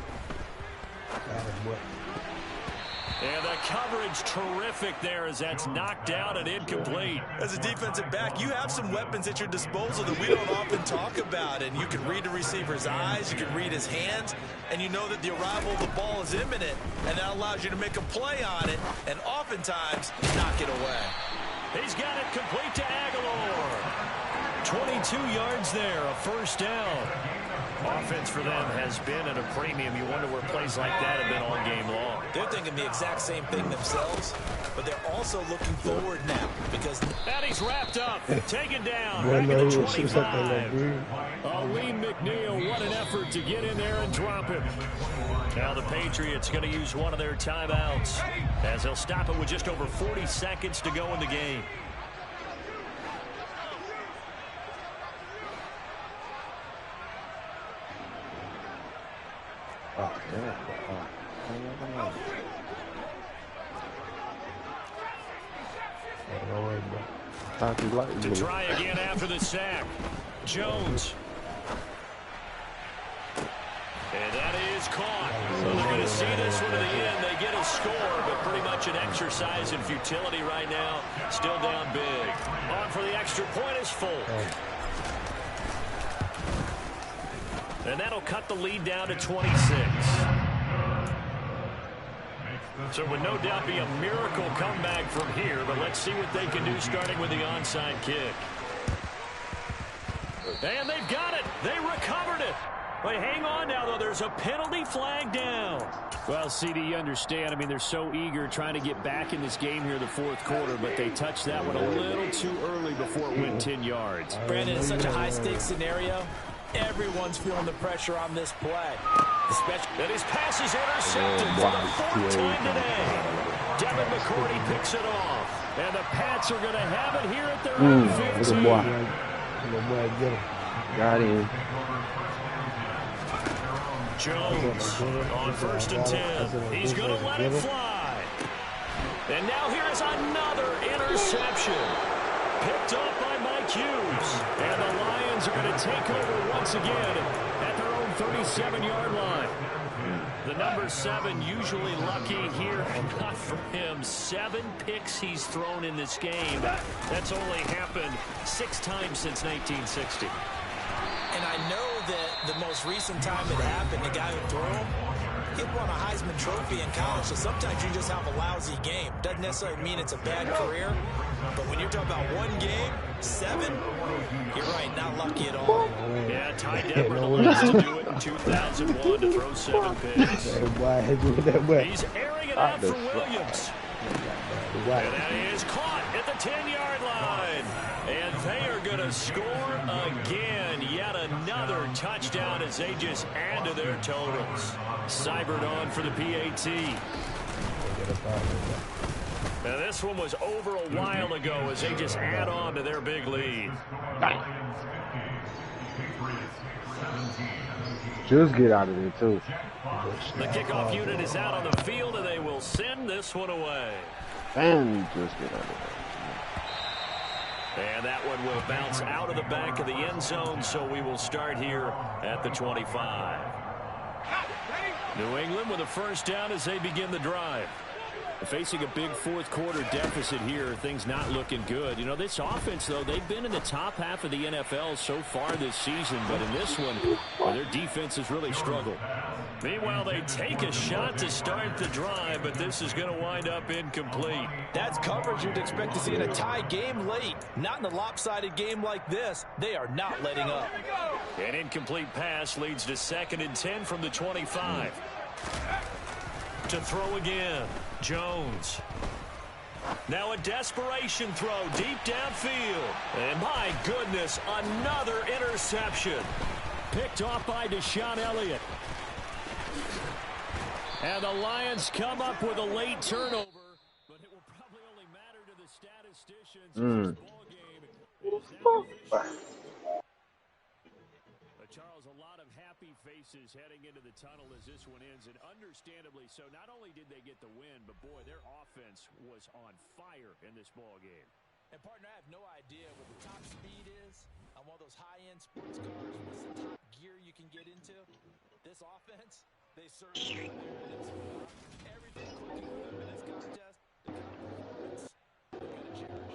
And the coverage terrific there as that's knocked out and incomplete. As a defensive back, you have some weapons at your disposal that we don't often talk about. And you can read the receiver's eyes, you can read his hands, and you know that the arrival of the ball is imminent. And that allows you to make a play on it and oftentimes knock it away. He's got it complete to Aguilar. 22 yards there, a first down. Offense for them has been at a premium. You wonder where plays like that have been all game long. They're thinking the exact same thing themselves, but they're also looking forward now because... And he's wrapped up, taken down, back at the 25. Aleem McNeil, what an effort to get in there and drop him. Now the Patriots going to use one of their timeouts as they'll stop it with just over 40 seconds to go in the game. To try again after the sack. Jones. And that is caught. So they're going to see this one to the end. They get a score, but pretty much an exercise in futility right now. Still down big. On for the extra point is full. And that'll cut the lead down to 26. So it would no doubt be a miracle comeback from here, but let's see what they can do starting with the onside kick. And they've got it. They recovered it. But hang on now, though. There's a penalty flag down. Well, CD, you understand. I mean, they're so eager trying to get back in this game here in the fourth quarter, but they touched that one a little too early before it went 10 yards. Brandon, it's such a high-stakes scenario. Everyone's feeling the pressure on this play. And his pass is intercepted for the fourth time today. Devin McCourty picks it off. And the Pats are going to have it here at their own 15. Got him. Jones on 1st and 10. He's going to let it fly. And now here is another interception. Picked up by Mike Hughes. And the Lions are going to take over once again at their own 37-yard line. The number 7 usually lucky here. Not for him. 7 picks he's thrown in this game. That's only happened 6 times since 1960. And I know that the most recent time it happened, the guy who threw him, he won a Heisman Trophy in college, so sometimes you just have a lousy game. Doesn't necessarily mean it's a bad career, but when you're talking about one game, 7, you're right, not lucky at all. Yeah, Ty Detmer the last to do it in 2001 to throw 7 picks. He's airing it out for Williams. And that is caught at the 10-yard line. And they are going to score again. Yet another touchdown as they just add to their totals. Seibert on for the PAT. Now this one was over a while ago as they just add on to their big lead. Just get out of there, too. The kickoff unit is out on the field, and they will send this one away. And just get out of there. And that one will bounce out of the back of the end zone, so we will start here at the 25. New England with a first down as they begin the drive. Facing a big fourth quarter deficit here, things not looking good. You know, this offense, though, they've been in the top half of the NFL so far this season, but in this one, well, their defense has really struggled. Meanwhile, they take a shot to start the drive, but this is going to wind up incomplete. That's coverage you'd expect to see in a tie game late. Not in a lopsided game like this. They are not letting up. An incomplete pass leads to 2nd and 10 from the 25. To throw again, Jones. Now a desperation throw deep downfield. And my goodness, another interception. Picked off by Deshaun Elliott. And the Lions come up with a late turnover, but it will probably only matter to the statisticians in this ball game. Charles, a lot of happy faces heading into the tunnel as this one ends, and understandably so. Not only did they get the win, but boy, their offense was on fire in this ball game. And partner, I have no idea what the top speed is on one of those high-end sports cars. What's the top gear you can get into? This offense, they certainly are there in this spot. Everything clicking for them in this contest.